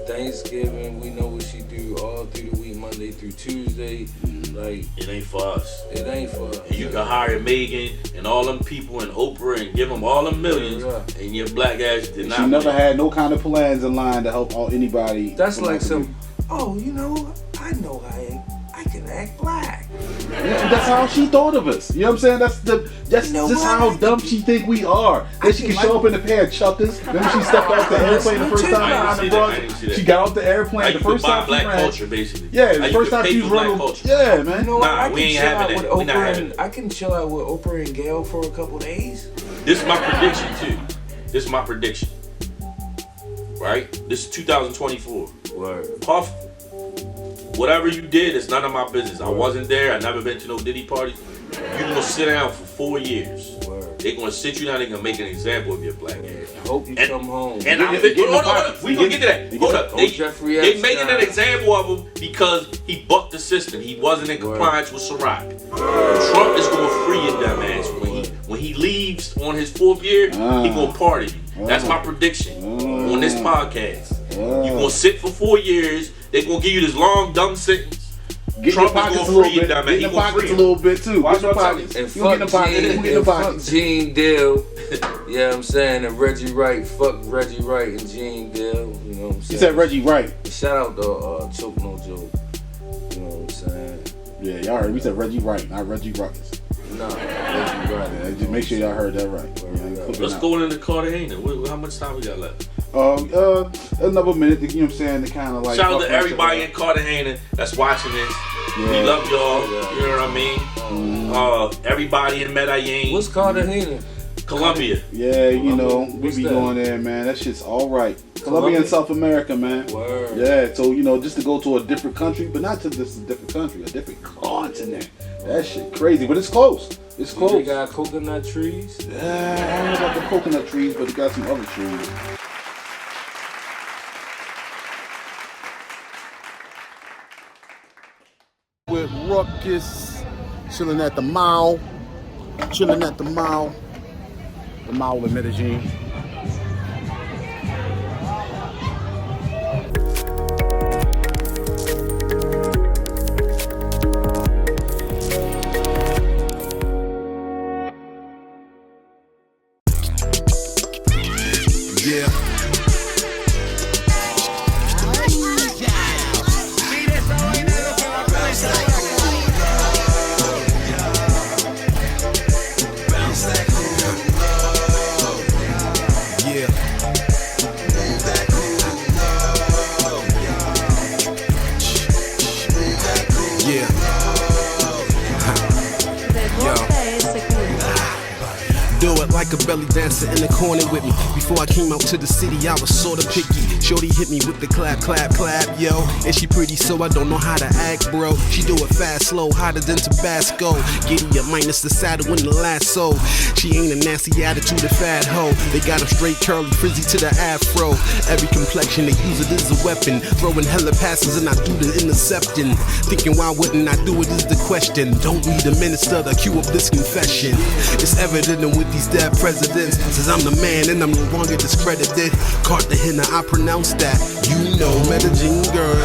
Thanksgiving, we know what she do all through the week, Monday through Tuesday. Like it ain't for us. It ain't for us. And you can hire Megan and all them people and Oprah and give them all them millions, and your black ass did not. She never had no kind of plans in line to help anybody. That's like some. Oh, you know, I know I can act black. Yeah, that's how she thought of us. You know what I'm saying? That's just how dumb she think we are. Then she can show up in a pair of chuckers. Then she stepped off the airplane the first time. She got off the airplane the first time. Black culture, basically. Yeah, the first time she was running. Yeah, man. You know what? We ain't having that. We not having it. I can chill out with Oprah and Gail for a couple days. This is my prediction too. This is my prediction. Right? This is 2024. Word. Puff. Whatever you did, it's none of my business. I wasn't there. I never been to no Diddy party. You're gonna sit down for 4 years. Word. They're gonna sit you down. They're gonna make an example of your black ass. I hope you come home. And hold on. We gonna get to that. Hold up. They making an example of him because he bucked the system. He wasn't in compliance with Ciroc. Trump is gonna free your dumb ass when he leaves on his 4th year. He gonna pardon you. That's my prediction on this podcast. You gonna sit for 4 years. They gonna give you this long dumb sentence. Get Trump in the pockets is a gonna little free you, bit. dumb man. Get in the pockets a little bit too. Get in the pockets. And you get in the pockets. fuck Gene Deal. Yeah, I'm saying, and Reggie Wright. Fuck Reggie Wright and Gene Deal. You know what I'm saying? He said Reggie Wright. Shout out to Choke No Joke. You know what I'm saying? Yeah, y'all heard. We said Reggie Wright, not RegE.ruckuS. Nah, Reggie Wright. Yeah, just make sure y'all heard that right. Let's go into Cartagena. How much time we got left? Another minute. You know what I'm saying? To kind of like. Shout out to everybody in Cartagena that's watching this. Yeah. We love y'all. You know what I mean? Everybody in Medellin. What's Cartagena? Colombia. Yeah, you know, we be going there, man. That shit's all right. Colombia and South America, man. Word. Yeah, so, you know, just to go to a different country, but not to just a different country, a different continent. That shit crazy, but it's close. It's close. They got coconut trees? Yeah, I don't know about the coconut trees, but they got some other trees. With RegE.ruckuS, chilling at the mall. The mall in Medellin. Yeah. Do it like a belly dancer in the corner with me. Before I came out to the city, I was sorta picky. Shorty hit me with the clap, clap, clap, yo. And she pretty, so I don't know how to act, bro. She do it fast, slow, hotter than Tabasco. Giddy up minus the saddle and the lasso. She ain't a nasty attitude, a fat hoe. They got her straight, curly, frizzy to the afro. Every complexion, they use it as a weapon. Throwing hella passes and I do the intercepting. Thinking why wouldn't I do it is the question. Don't need a minister to cue up this confession. It's evident with these dead presidents, says I'm the man and I'm no longer discredited. Cartagena, I pronounce that. You know, Medellin girl.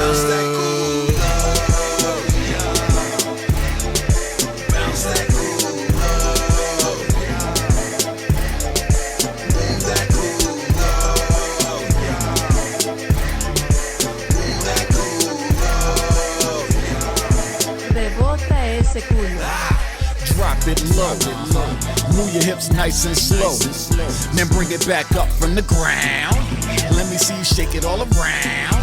Drop it low, move your hips nice and slow. Then bring it back up from the ground. Let me see you shake it all around.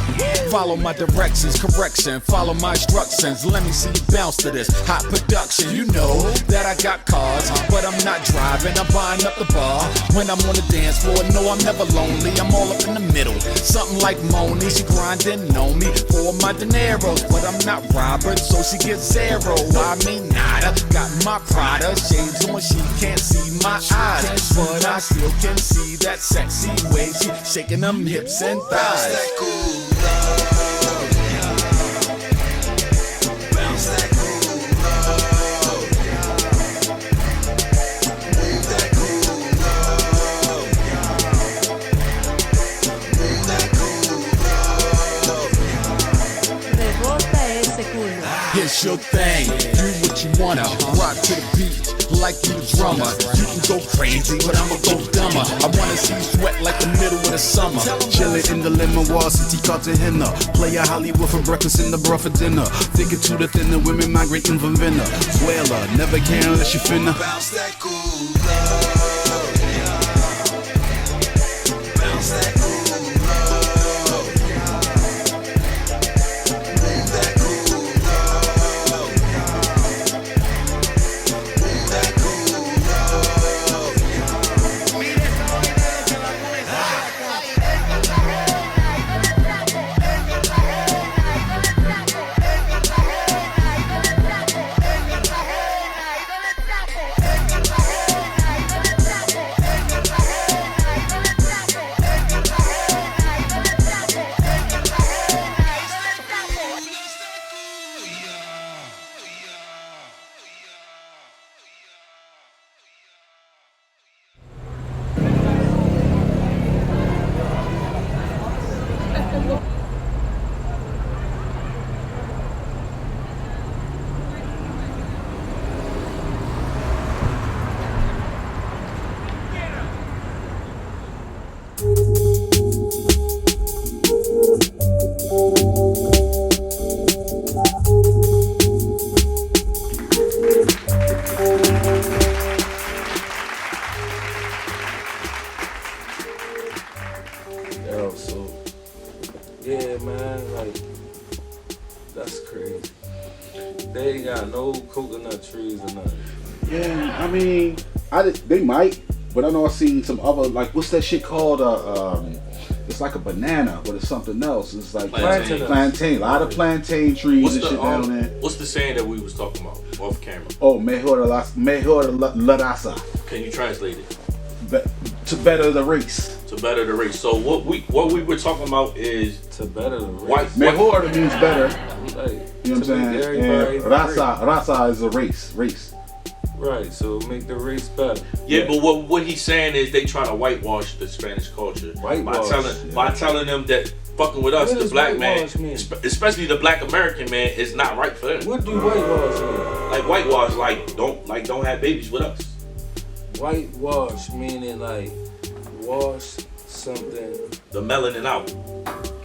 Follow my directions, correction, follow my instructions. Let me see you bounce to this hot production. You know that I got cars, but I'm not driving, I'm buying up the bar. When I'm on the dance floor, no, I'm never lonely. I'm all up in the middle, something like Moni. She grinding on me for my dineros, but I'm not Robert, so she gets zero. I mean nada, got my Prada shades on, she can't see my eyes, but I still can see that sexy way she shaking them hips and thighs. Here's your thing, do what you wanna. Rock to the beat, like you the drummer. You can go crazy, but I'ma go dumber. I wanna see you sweat like the middle of the summer. Chillin' in the Limois, City Cartagena. Play a Hollywood for breakfast and the bra for dinner. Thicker to the thinner, women migrating from Vienna. Swella, never care unless you finna bounce that cool love. Bounce that cool. Yeah, man, like, that's crazy. They ain't got no coconut trees or nothing. Yeah, I mean, they might, but I know I've seen some other, like, what's that shit called? It's like a banana, but it's something else. It's like plantain. A lot of plantain trees and shit down there. What's the saying that we was talking about off camera? Oh, mejor la raza. Can you translate it? To better the race. To better the race. So what we were talking about is to better the race. Mejor means better. Like, you know what I'm saying? And raza is a race. Right, so make the race better. Yeah, but what he's saying is they try to whitewash the Spanish culture by telling them that fucking with us, the black man, especially the black American man, is not right for them. What do whitewash mean? Like whitewash, don't have babies with us. Whitewash meaning like wash something. The melanin out.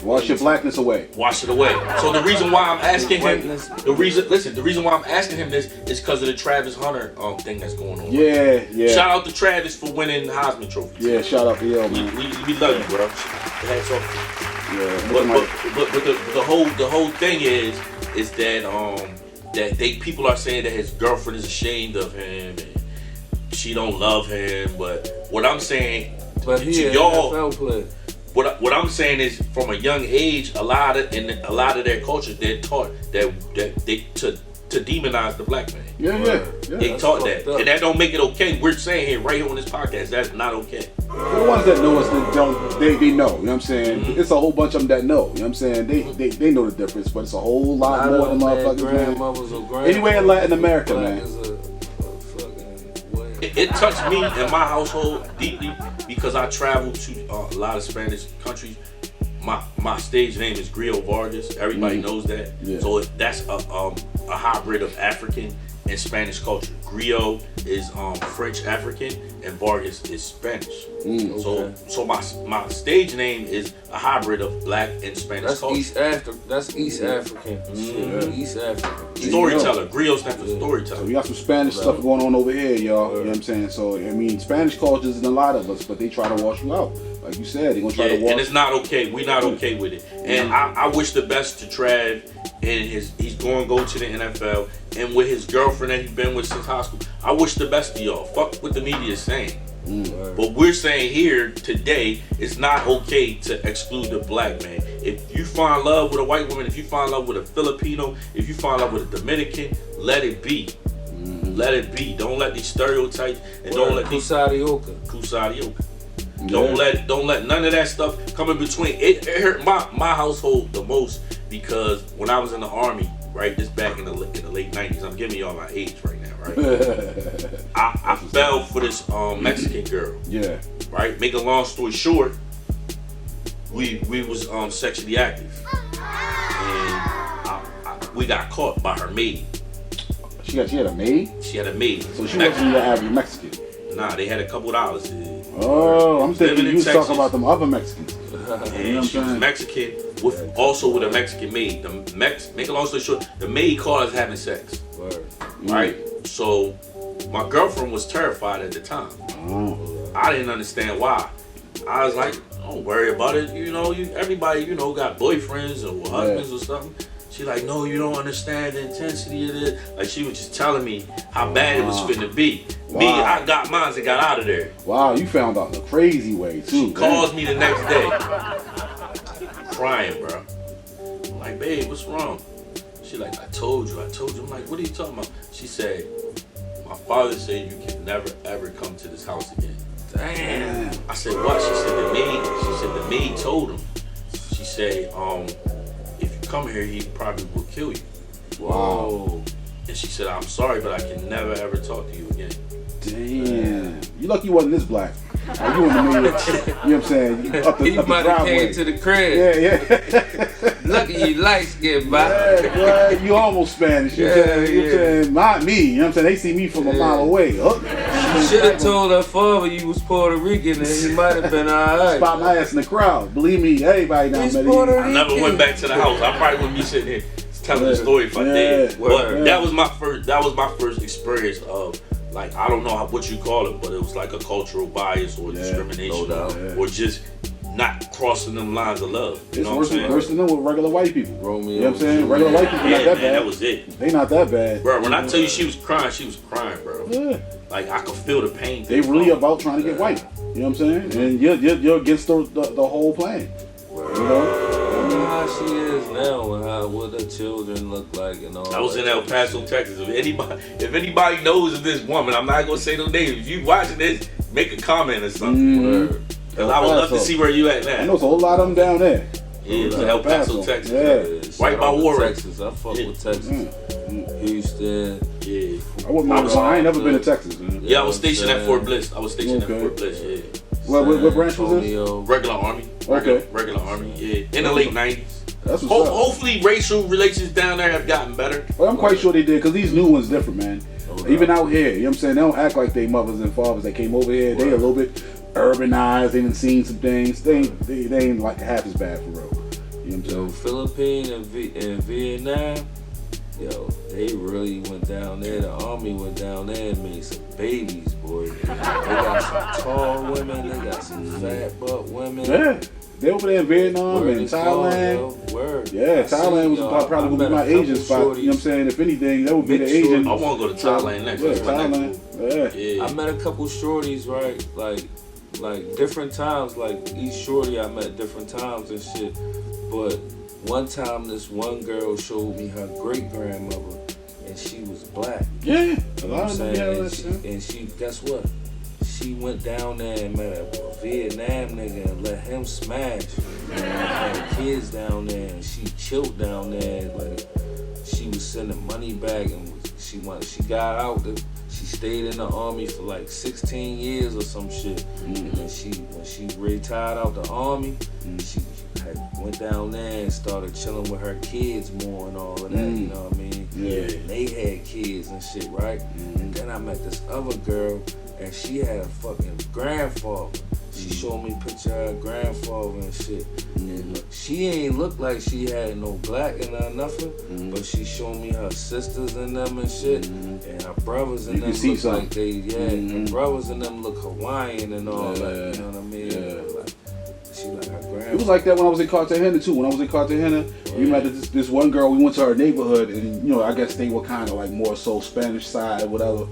Wash your blackness away. Wash it away. So the reason why I'm asking him, the reason why I'm asking him this is because of the Travis Hunter thing that's going on. Yeah. Shout out to Travis for winning Heisman trophies. Yeah, shout out to you, man. We love you, bro. Hats off. Yeah. But the whole thing is that that people are saying that his girlfriend is ashamed of him and she don't love him. But what I'm saying to y'all. NFL player. What I'm saying is, from a young age, a lot of their cultures, they're taught that they to demonize the black man. Yeah. They taught that, and that don't make it okay. We're saying here, right here on this podcast, that's not okay. The ones that know us, they know. You know what I'm saying? Mm-hmm. It's a whole bunch of them that know. You know what I'm saying? They know the difference, but it's a whole lot more than motherfuckers, man. Anywhere in Latin America, man. It touched me and my household deeply because I traveled to a lot of Spanish countries. My stage name is GRIOT VARGAS. Everybody knows that. Yeah. So that's a hybrid of African and Spanish culture. Griot is French African and Vargas is Spanish. So my stage name is a hybrid of black and Spanish culture. That's East African. East African. Storyteller. Griot stands for storyteller. So we got some Spanish stuff going on over here, y'all. You know what I'm saying? So I mean, Spanish culture is in a lot of us, but they try to wash you out. Like you said, they're gonna try to wash. And it's not okay. We're not okay with it. And I wish the best to Trav, and he's going to go to the NFL, and with his girlfriend that he's been with since high school. I wish the best to y'all. Fuck what the media is saying. But we're saying here today, it's not okay to exclude the black man. If you find love with a white woman, if you find love with a Filipino, if you find love with a Dominican, let it be. Let it be. Don't let these stereotypes and don't let these Kusadioka. Don't let none of that stuff come in between. It hurt my household the most because when I was in the army, right, this back in the late 90s, I'm giving y'all my age right now, right? I fell for this Mexican girl. Yeah. Right? Make a long story short, we was sexually active. And we got caught by her maid. She had a maid? She had a maid. So she wasn't your average Mexican? Nah, they had a couple dollars. Oh, I'm thinking you was talking about them other Mexicans. And she was Mexican with a Mexican maid. Make a long story short, the maid caught us having sex. Right? So my girlfriend was terrified at the time. I didn't understand why. I was like, don't worry about it. Everybody, got boyfriends or husbands or something. She like, no, you don't understand the intensity of it. Like, she was just telling me how bad it was finna be. Wow. Me, I got mine and got out of there. Wow, you found out the crazy way too. She calls me the next day, crying, bro. I'm like, babe, what's wrong? She like, I told you. I'm like, what are you talking about? She said, my father said you can never ever come to this house again. Damn. I said, what? She said the maid told him. She said, if you come here, he probably will kill you. Wow. And she said, I'm sorry, but I can never ever talk to you again. Damn. You lucky you wasn't this black. Like, you in the middle, you know what I'm saying? He might have came to the crib. Yeah. Lucky you light skinned, bro. Yeah, you almost Spanish. You know what I'm saying? Not me. You know what I'm saying? They see me from a mile away. You should have told her father you was Puerto Rican and he might have been alright. Spot my ass in the crowd. Believe me, everybody down there. I never went back to the house. I probably wouldn't be sitting here telling the story if I did. But that was my first experience of, like, I don't know what you call it, but it was like a cultural bias or discrimination or just not crossing them lines of love. You It's know what I'm saying? worse than them with regular white people. Romeo, You know what I'm saying? Regular white people Yeah, not that man, bad. that was it. They not that bad. Bro, when I tell you she was crying, bro. Yeah. Like, I could feel the pain. They really about trying to get white. You know what I'm saying? And you're against the whole plan. You know? I know how she is now and what her children look like and all. I was in El Paso, Texas. If anybody knows of this woman, I'm not gonna say no name. If you watching this, make a comment or something. Cause I would love to see where you at now. I know it's a whole lot of them down there. Yeah, it's El Paso, Texas. Yeah. Right by Warren. Texas. I fuck with Texas. Houston. Yeah. I ain't never been to Texas. Yeah, I was stationed at Fort Bliss. Yeah. What branch was this? Regular Army. Okay. Regular Army, yeah. In the late 90s. That's what's up. Hopefully racial relations down there have gotten better. Well, I'm quite sure they did, because these new ones different, man. Even out here, you know what I'm saying? They don't act like they mothers and fathers that came over here. They a little bit urbanized. They done seen some things. They ain't like half as bad for real. You know what I'm saying? Philippines and Vietnam, yo, they really went down there. The army went down there and made some babies, boy. They got some tall women. They got some fat butt women. Yeah. They over there in Vietnam and Thailand. Yeah, Thailand was probably going to be my Asian spot. You know what I'm saying? If anything, that would be the Asian. I want to go to Thailand next. Yeah, Thailand. Yeah. I met a couple shorties, right? Like different times. Like each shorty I met different times and shit. But one time, this one girl showed me her great grandmother, and she was black. Yeah, You know what I'm saying? And she, guess what? She went down there and met a Vietnam nigga and let him smash. And had kids down there, and she chilled down there. Like, she was sending money back, and she got out. She stayed in the army for like 16 years or some shit. And then when she retired out the army, she went down there and started chilling with her kids more and all of that. You know what I mean? Yeah. And they had kids and shit, right? And then I met this other girl, and she had a fucking grandfather. She showed me a picture of her grandfather and shit. And she ain't look like she had no black in her nothing, but she showed me her sisters and them and shit, and her brothers and them look like they, her brothers and them look Hawaiian and all that. You know what I mean? Like, she like her grandma. It was like that when I was in Cartagena too. When I was in Cartagena, we met this one girl. We went to her neighborhood, and you know, I guess they were kind of like more so Spanish side or whatever.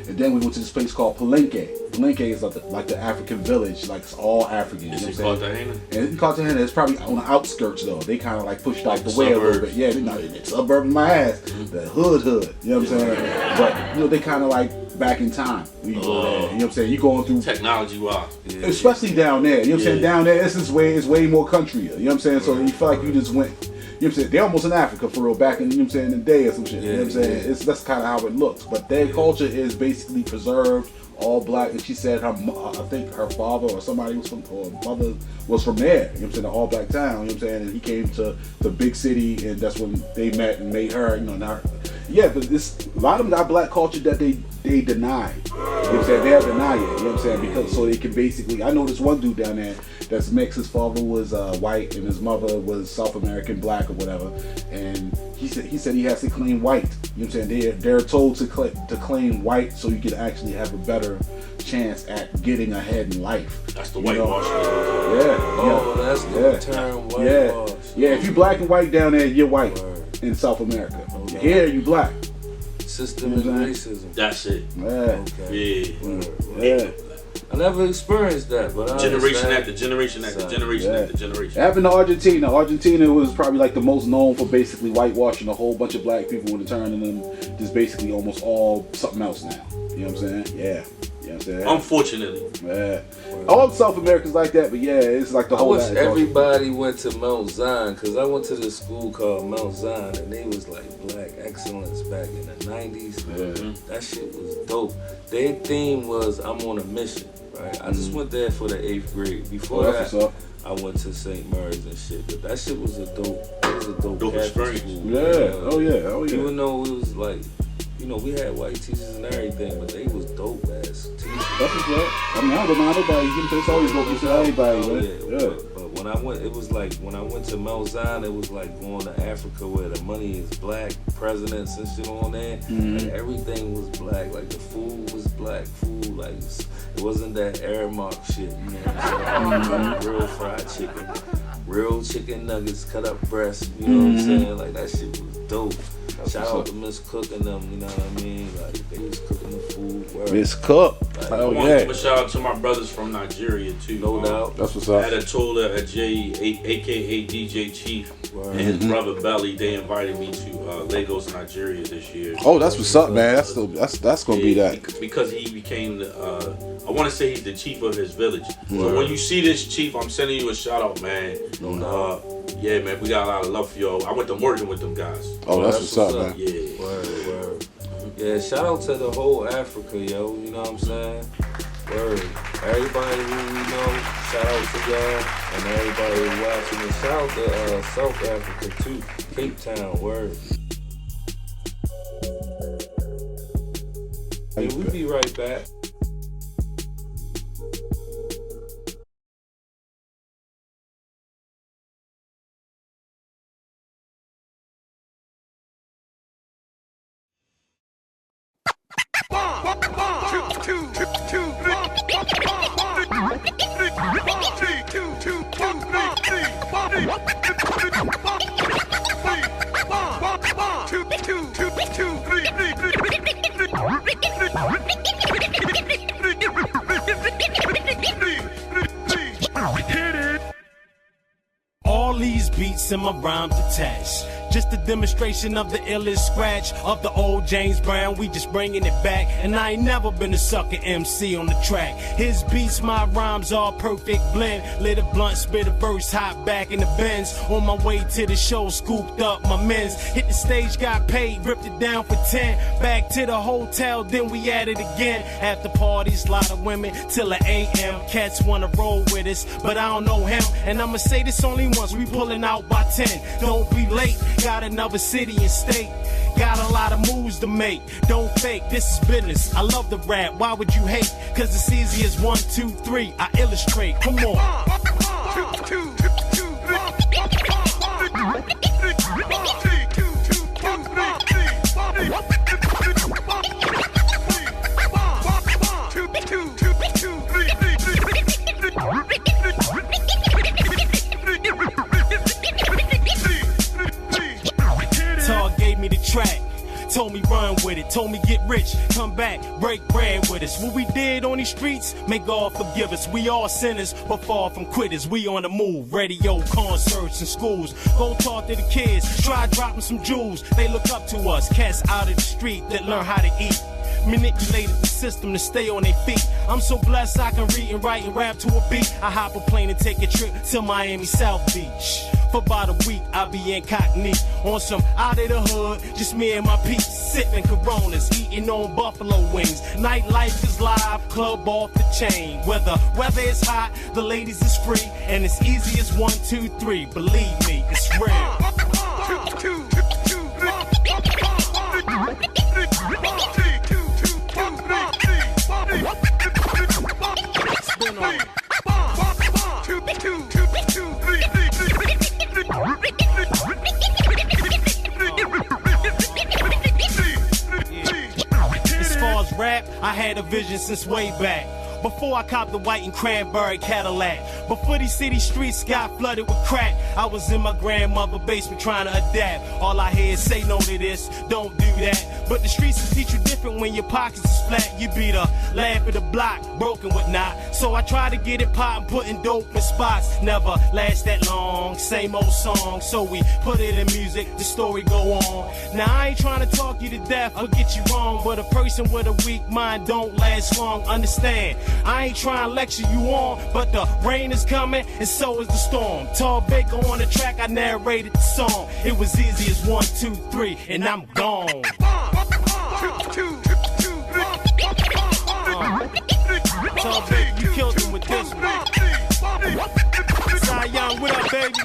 And then we went to this place called Palenque. Palenque is like the African village, like it's all African. Is it Cartagena? And in Cartagena, it's probably on the outskirts though. They kind of like pushed out the way a little bit. Yeah, it's suburban my ass, the hood. You know what I'm saying? But you know, they kind of like back in time. We go there. You know what I'm saying? You going through technology wise, especially down there. You know what I'm saying? Down there, it's way more country. You know what I'm saying? So you feel like you just went. You know what I'm saying? They're almost in Africa for real, back in, you know what I'm saying, in the day or some shit. You know what I'm saying? That's kind of how it looks. But their culture is basically preserved, all black. And she said I think her father or somebody was or mother was from there. You know what I'm saying? The all black town. You know what I'm saying? And he came to the big city, and that's when they met and made her. You know, now, but this a lot of them got black culture that they deny. You know what I'm saying? They'll deny it. You know what I'm saying? Because so they can basically. I know this one dude down there that's mixed. His father was white and his mother was South American black or whatever. And he said he has to claim white. You know what I'm saying? They're told to claim white so you can actually have a better chance at getting ahead in life. That's the whitewash. That's the term whitewash. Yeah, if you black and white down there, you're white in South America. Here you black. Systemic racism. That's it. Yeah. I never experienced that, but generation after generation after generation after generation. It happened to Argentina. Argentina was probably like the most known for basically whitewashing a whole bunch of black people and turning them just basically almost all something else now. You know what I'm saying? Yeah. You know what I'm saying? Unfortunately. Yeah. All South Americans like that, but yeah, it's like the whole. I wish everybody went to Mount Zion, because I went to this school called Mount Zion, and they was like black excellence back in the 90s. Yeah. That shit was dope. Their theme was I'm on a mission, right? I just went there for the 8th grade. Before that, I went to St. Mary's and shit, but that shit was a dope experience. School. Yeah. Oh yeah. Even though it was like, you know, we had white teachers and everything, but they was dope ass teachers. That's what's up. I mean, I don't mind nobody. It's always dope to everybody, man. But when I went, it was like when I went to Mount Zion, it was like going to Africa where the money is black, presidents and shit on there. Like everything was black. Like the food was black food. Like it wasn't that Aramark shit. You know what I'm saying? Real fried chicken, real chicken nuggets, cut up breast. You know what I'm saying? Like that shit was dope. Shout out to Miss Cook and them, you know what I mean? Like, they was cooking the food. Miss Cook. Like, I want to give a shout out to my brothers from Nigeria, too. No doubt. That's what's up. Adatola Ajay, a.k.a. DJ Chief, and his brother Belly, they invited me to Lagos, Nigeria this year. Oh, that's what's up, man. That's going to be that. Because he became, I want to say he's the chief of his village. So when you see this chief, I'm sending you a shout out, man. No doubt. Yeah, man, we got a lot of love for y'all. I went to Morgan with them guys. Oh, that's what's up, man. Yeah. Word. Yeah, shout out to the whole Africa, yo. You know what I'm saying? Word. Everybody who we know, shout out to y'all. And everybody who's watching. And shout out to South Africa, too. Cape Town, word. Hey, we'll be right back. All these beats and my rhymes attached. Just a demonstration of the illest scratch of the old James Brown. We just bringing it back. And I ain't never been a sucker MC on the track. His beats, my rhymes, all perfect blend. Lit a blunt, spit a verse, hot back in the Benz. On my way to the show, scooped up my men's. Hit the stage, got paid, ripped it down for 10. Back to the hotel, then we at it again. After parties, lot of women till the AM. Cats wanna roll with us, but I don't know him. And I'ma say this only once, we pulling out by 10. Don't be late. Got another city and state. Got a lot of moves to make. Don't fake, this is business. I love the rap, why would you hate? Cause it's easy as 1, 2, 3. I illustrate, come on. Track. Told me run with it, told me get rich, come back, break bread with us. What we did on these streets, may God forgive us. We all sinners, but far from quitters. We on the move, radio, concerts, and schools. Go talk to the kids, try dropping some jewels. They look up to us, cats out of the street that learn how to eat. Manipulated the system to stay on their feet. I'm so blessed I can read and write and rap to a beat. I hop a plane and take a trip to Miami South Beach. For about a week, I'll be incognito on some out of the hood, just me and my peeps, sipping Coronas, eating on buffalo wings. Nightlife is live, club off the chain. Whether weather is hot, the ladies is free, and it's easy as 1, 2, 3. Believe me, it's real. Spin on it. As far as rap, I had a vision since way back. Before I copped the white and cranberry Cadillac. Before these city streets got flooded with crack, I was in my grandmother's basement trying to adapt. All I hear is say no to this, don't do that. But the streets will teach you different when your pockets is flat. You be the laugh of the block, broken whatnot. So I try to get it poppin', putting dope in spots. Never last that long, same old song. So we put it in music, the story go on. Now I ain't trying to talk you to death or get you wrong, but a person with a weak mind don't last long. Understand? I ain't trying to lecture you on, but the rain is coming and so is the storm. Tall Baker on the track, I narrated the song. It was easy as 1, 2, 3, and I'm gone. Tall Baker, you killed him with this one. Cy Young, what up, baby?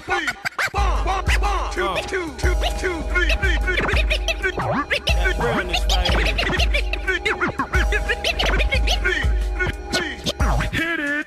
That realness right here. Hit it.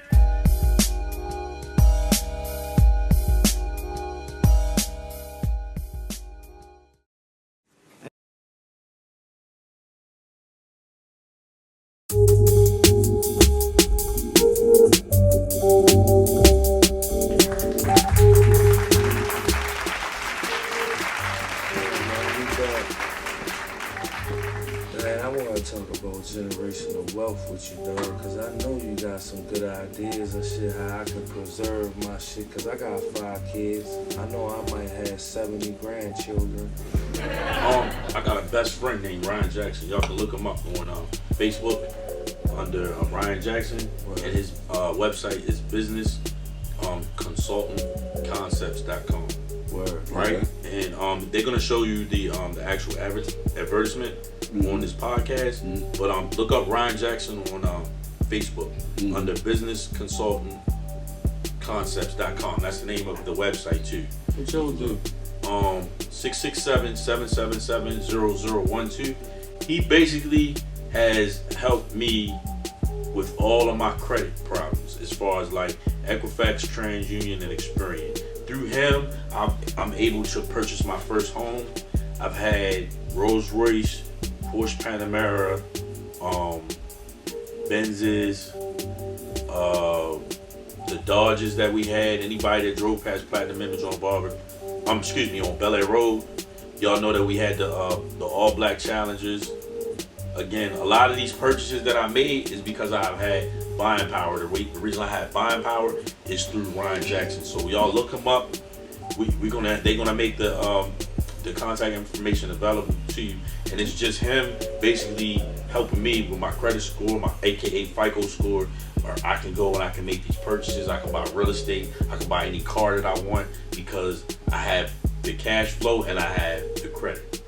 preserve my shit, cause I got 5 kids. I know I might have 70 grandchildren. I got a best friend named Ryan Jackson. Y'all can look him up on Facebook under Ryan Jackson, and his website is businessconsultantconcepts.com. Right, okay. And they're gonna show you the actual advertisement on this podcast. But look up Ryan Jackson on Facebook under businessconsultantconcepts.com. That's the name of the website too. What y'all do? 667-777-0012. He basically has helped me with all of my credit problems as far as like Equifax, TransUnion, and Experian. Through him, I'm able to purchase my first home. I've had Rolls Royce, Porsche Panamera, Benzes, the Dodges that we had. Anybody that drove past Platinum Image on on Bel Air Road, y'all know that we had the all black Challengers. Again, a lot of these purchases that I made is because I've had buying power. The reason I have buying power is through Ryan Jackson. So y'all look him up. They're gonna make the contact information available to you, and it's just him basically helping me with my credit score, my AKA FICO score, where I can go and I can make these purchases. I can buy real estate. I can buy any car that I want because I have the cash flow and I have the credit,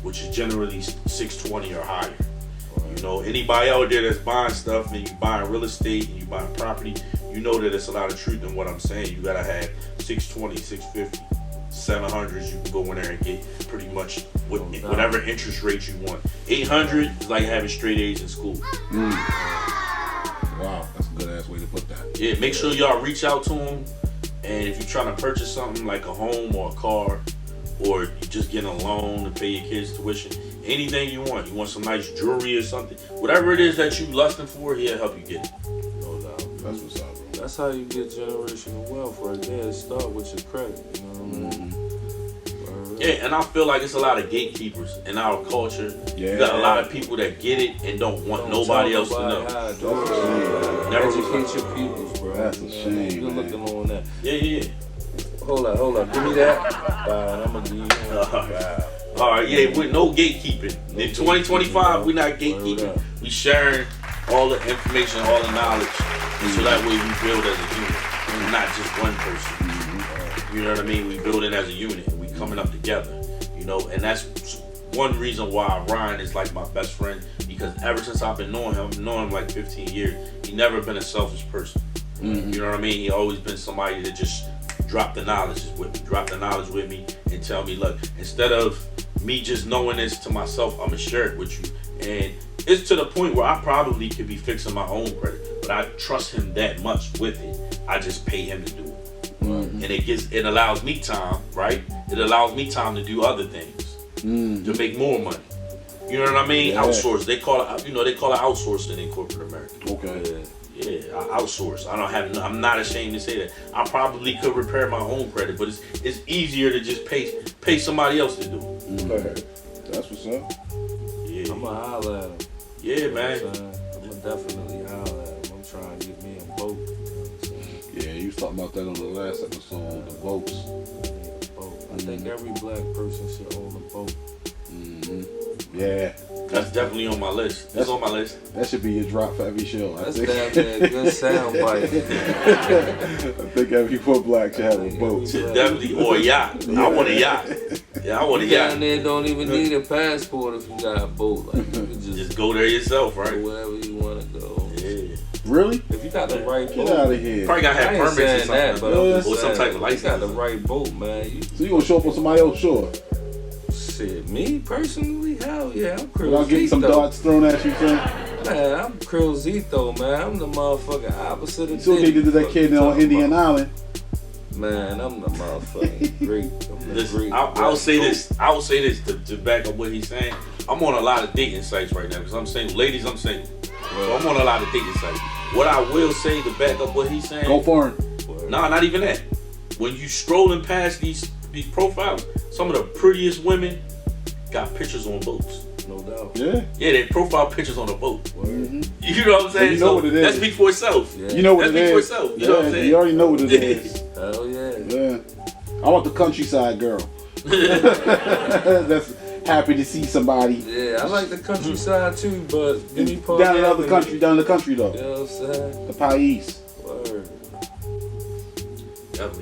which is generally 620 or higher. You know, anybody out there that's buying stuff and you buying real estate and you buying property, you know that it's a lot of truth in what I'm saying. You gotta have 620, 650, 700s. You can go in there and get pretty much whatever interest rate you want. 800 is like having straight A's in school. Wow, that's a good ass way to put that. Yeah, make sure y'all reach out to him. And if you're trying to purchase something like a home or a car, or you just getting a loan to pay your kids' tuition, anything you want some nice jewelry or something, whatever it is that you lusting for, he'll help you get it. No doubt. That's what's up, bro. That's how you get generational wealth right there. Start with your credit, you know what I mean? Yeah, and I feel like it's a lot of gatekeepers in our culture. Yeah. You got a lot of people that get it and don't want nobody else to know. Never educate your peoples, bro. That's a shame. You're looking on that. Yeah. Hold up. Give me that. I'm gonna give you All right, yeah, with no gatekeeping. In 2025, we're not gatekeeping. We sharing all the information, all the knowledge, and so that way we build as a unit, and not just one person. You know what I mean? We build it as a unit. We coming up together, you know, and that's one reason why Ryan is like my best friend, because ever since I've been knowing him like 15 years, he never been a selfish person. You know what I mean? He always been somebody that just drop the knowledge with me and tell me, look, instead of me just knowing this to myself, I'm gonna share it with you. And it's to the point where I probably could be fixing my own credit, but I trust him that much with it. I just pay him to do it. And it allows me time, right? It allows me time to do other things to make more money. You know what I mean? Yeah. Outsource. They call it outsourcing in corporate America. Okay. Yeah, I outsource. I'm not ashamed to say that. I probably could repair my own credit, but it's easier to just pay somebody else to do it. That's what's up. Yeah. I'm gonna holler at him. Yeah, man. I'm gonna definitely holler at him. I'm trying to get me a boat. Yeah, you was talking about that on the last episode, the boats. I think every black person should own a boat. Yeah. That's definitely on my list. That's on my list. That should be your drop for every show. That's definitely a good sound bite. I think every poor black should have a boat. Definitely, or a yacht. Yeah. I want a yacht. Yeah, I want a yacht. Down there don't even need a passport if you got a boat. Like, you can just go there yourself, right? Go wherever you want to go. Yeah. Really? If you got the right boat. Get out of here. Probably gotta have permits or something. Or some type of license. You got the right boat, man. So you gonna show up on somebody else's shore? Shit, me personally, hell yeah, I'm Krill Without getting some darts thrown at you, son? Man, I'm Krill Zito, man. I'm the motherfucking opposite of so they did that kid on Indian Island. Man, I'm the motherfucking great. I'll say this to back up what he's saying. I'm on a lot of dating sites right now because I'm single. Ladies, I'm single. So I'm on a lot of dating sites. What I will say to back up what he's saying. Go for it. Nah, not even that. When you strolling past these profiles, some of the prettiest women got pictures on boats. No doubt. Yeah. Yeah, their profile pictures on a boat. Mm-hmm. You know what I'm saying? You know what it is. That speaks for itself. Yeah. You know what that it speaks is. for itself. You Yeah, know what I'm saying? you already know what it is. Hell yeah. Yeah. I want the countryside girl. That's happy to see somebody. Yeah, I like the countryside too, but give me Down in the country, down in the country though. You know what I'm saying? The Pais. Word.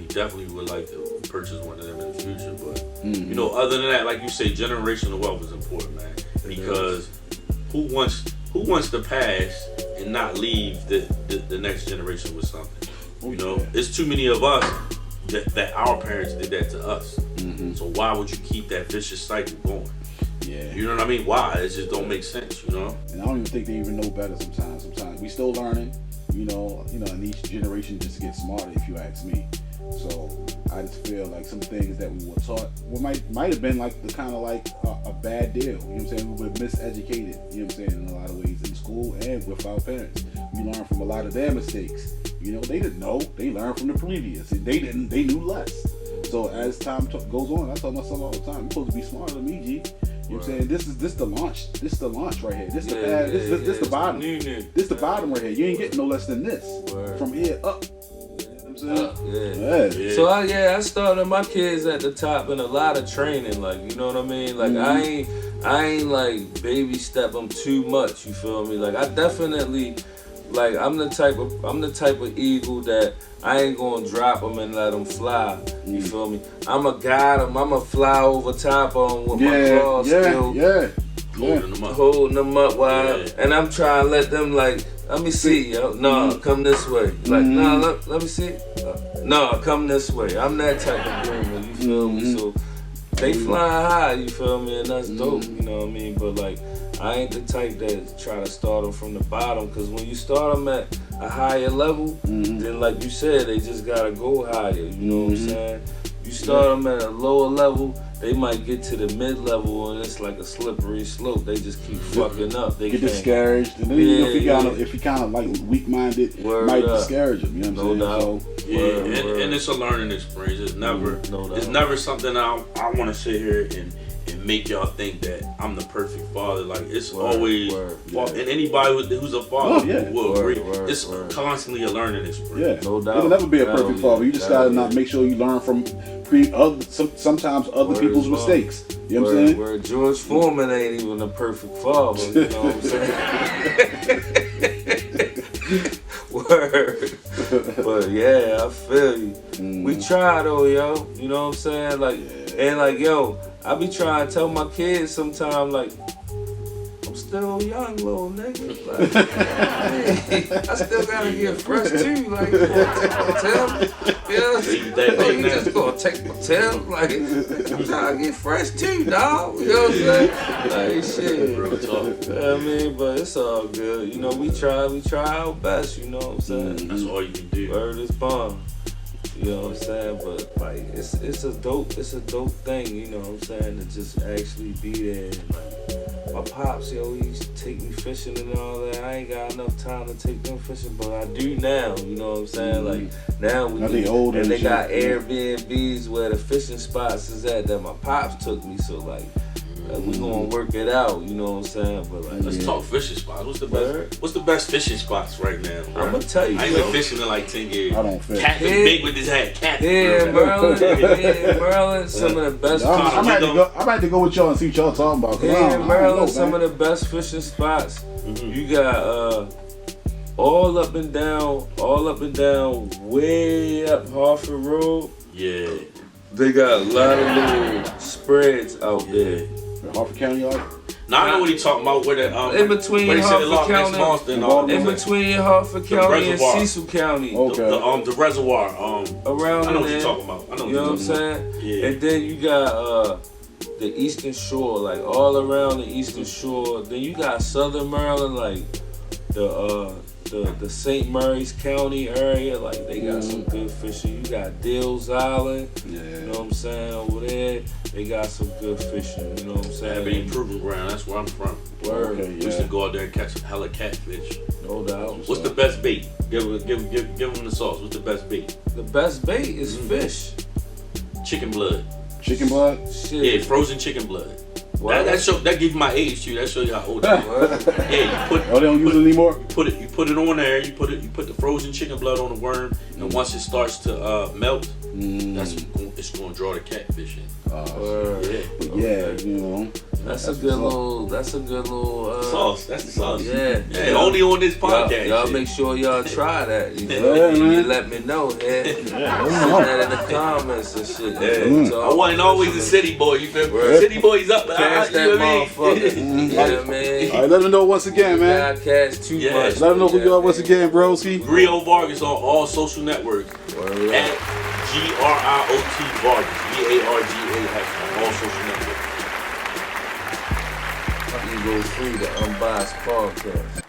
Definitely would like to purchase one of them in the future, but you know, other than that, like you say, generational wealth is important, man. Because who wants to pass and not leave the next generation with something? You know, it's too many of us that our parents did that to us. So why would you keep that vicious cycle going? Yeah. You know what I mean? Why? It just don't make sense, you know? And I don't even think they even know better sometimes. Sometimes we still learning, you know, and each generation just gets smarter, if you ask me. So I just feel like some things that we were taught might have been like the kind of like a bad deal. You know what I'm saying? We were miseducated, you know what I'm saying, in a lot of ways in school and with our parents. We learned from a lot of their mistakes. You know, they didn't know. They learned from the previous. And they knew less. So as time goes on, I tell my son all the time, you're supposed to be smarter than me, G. You know what I'm saying? This the launch. This is the launch right here. This the bottom. This the bottom right here. You ain't getting no less than this. From here up. You know what I'm saying? So I started my kids at the top in a lot of training, like, you know what I mean? Like I ain't like baby step them too much, you feel me? Like I definitely, like I'm the type of eagle that I ain't gonna drop them and let them fly. You feel me? I'ma guide them. I'ma fly over top of them with my claws still. Holding them up while and I'm trying to let them like, let me see, yo. No, come this way. Like, no, let me see. No, come this way. I'm that type of groomer, you feel me? So they flying high, you feel me? And that's dope, you know what I mean? But like, I ain't the type that try to start them from the bottom, because when you start them at a higher level, then like you said, they just gotta go higher, you know what I'm saying? You start them at a lower level, they might get to the mid-level and it's like a slippery slope. They just keep fucking up. They get discouraged. And then if you kind of like weak-minded, might discourage them. You know what I'm saying? And it's a learning experience. It's never something I want to sit here and make y'all think that I'm the perfect father. Like it's always, and anybody who's a father will agree. It's constantly a learning experience. Yeah, no doubt. It'll never be a perfect father. You just gotta not make sure you learn from sometimes other people's mistakes. You know what I'm saying? Where George Foreman ain't even a perfect father. You know what I'm saying? Word. But yeah, I feel you. We try though, yo. You know what I'm saying? Like, and like, yo, I be trying to tell my kids sometimes, like, I'm still young, little nigga. Like, I still gotta get fresh too. Like, you gonna tell me? You just gonna take my tail? Like, I'm trying to get fresh too, dog. You know what I'm saying? Like, shit. Real talk. I mean, but it's all good. You know, we try our best. You know what I'm saying? That's all you can do. Word is bomb. You know what I'm saying? But like it's a dope thing, you know what I'm saying, to just actually be there. Like my pops, yo, he used to take me fishing and all that. I ain't got enough time to take them fishing, but I do now, you know what I'm saying? Like now they got Airbnbs where the fishing spots is at that my pops took me, so like we gonna work it out, you know what I'm saying? But like, let's talk fishing spots. What's the best fishing spots right now, bro? I'm gonna tell you. I ain't been fishing in like 10 years. I don't fish. Captain Big with his hat. Captain. Maryland, some of the best. I'm about to go with y'all and see what y'all talking about. Maryland, some of the best fishing spots. You got all up and down, way up Harford Road. Yeah. They got a lot of little spreads out there. Harford County yard? Now I know what he's talking about. Where the in between Harford County, in between Harford County and Cecil County. Okay. The reservoir. Around I know what there. you're talking about. I know you know what I'm saying? Yeah. And then you got the Eastern Shore, like all around the Eastern Shore. Then you got Southern Maryland, like the St. Mary's County area, like they got some good fishing. You got Dills Island, you know what I'm saying, over there. They got some good fishing, you know what I'm saying? Ebony Proving Ground, that's where I'm from. Word. We used to go out there and catch a hella catfish. No doubt. What's the best bait? Give them the sauce. What's the best bait? The best bait is fish. Chicken blood. Chicken blood? Shit. Yeah, frozen chicken blood. That gives my age to you. That show you how old I am. Yeah, you put. Oh, they don't use it anymore. You put it on there. You put the frozen chicken blood on the worm, and once it starts to melt, it's gonna draw the catfish in. Yeah, you know. That's a good little sauce. That's the sauce. Yeah. Only on this podcast. Y'all make sure y'all try that. You know, you let me know, man. Send that in the comments and shit. Yeah. I wasn't always a city boy. You feel me? City boys up. Catch that motherfucker. Yeah, man. All right, let them know once again, man. Catch too much. Let them know who you are once again, broski. GRIOT VARGAS on all social networks. At GRIOT VARGAS. VARGAS on all social networks. You go through the Unbiased podcast.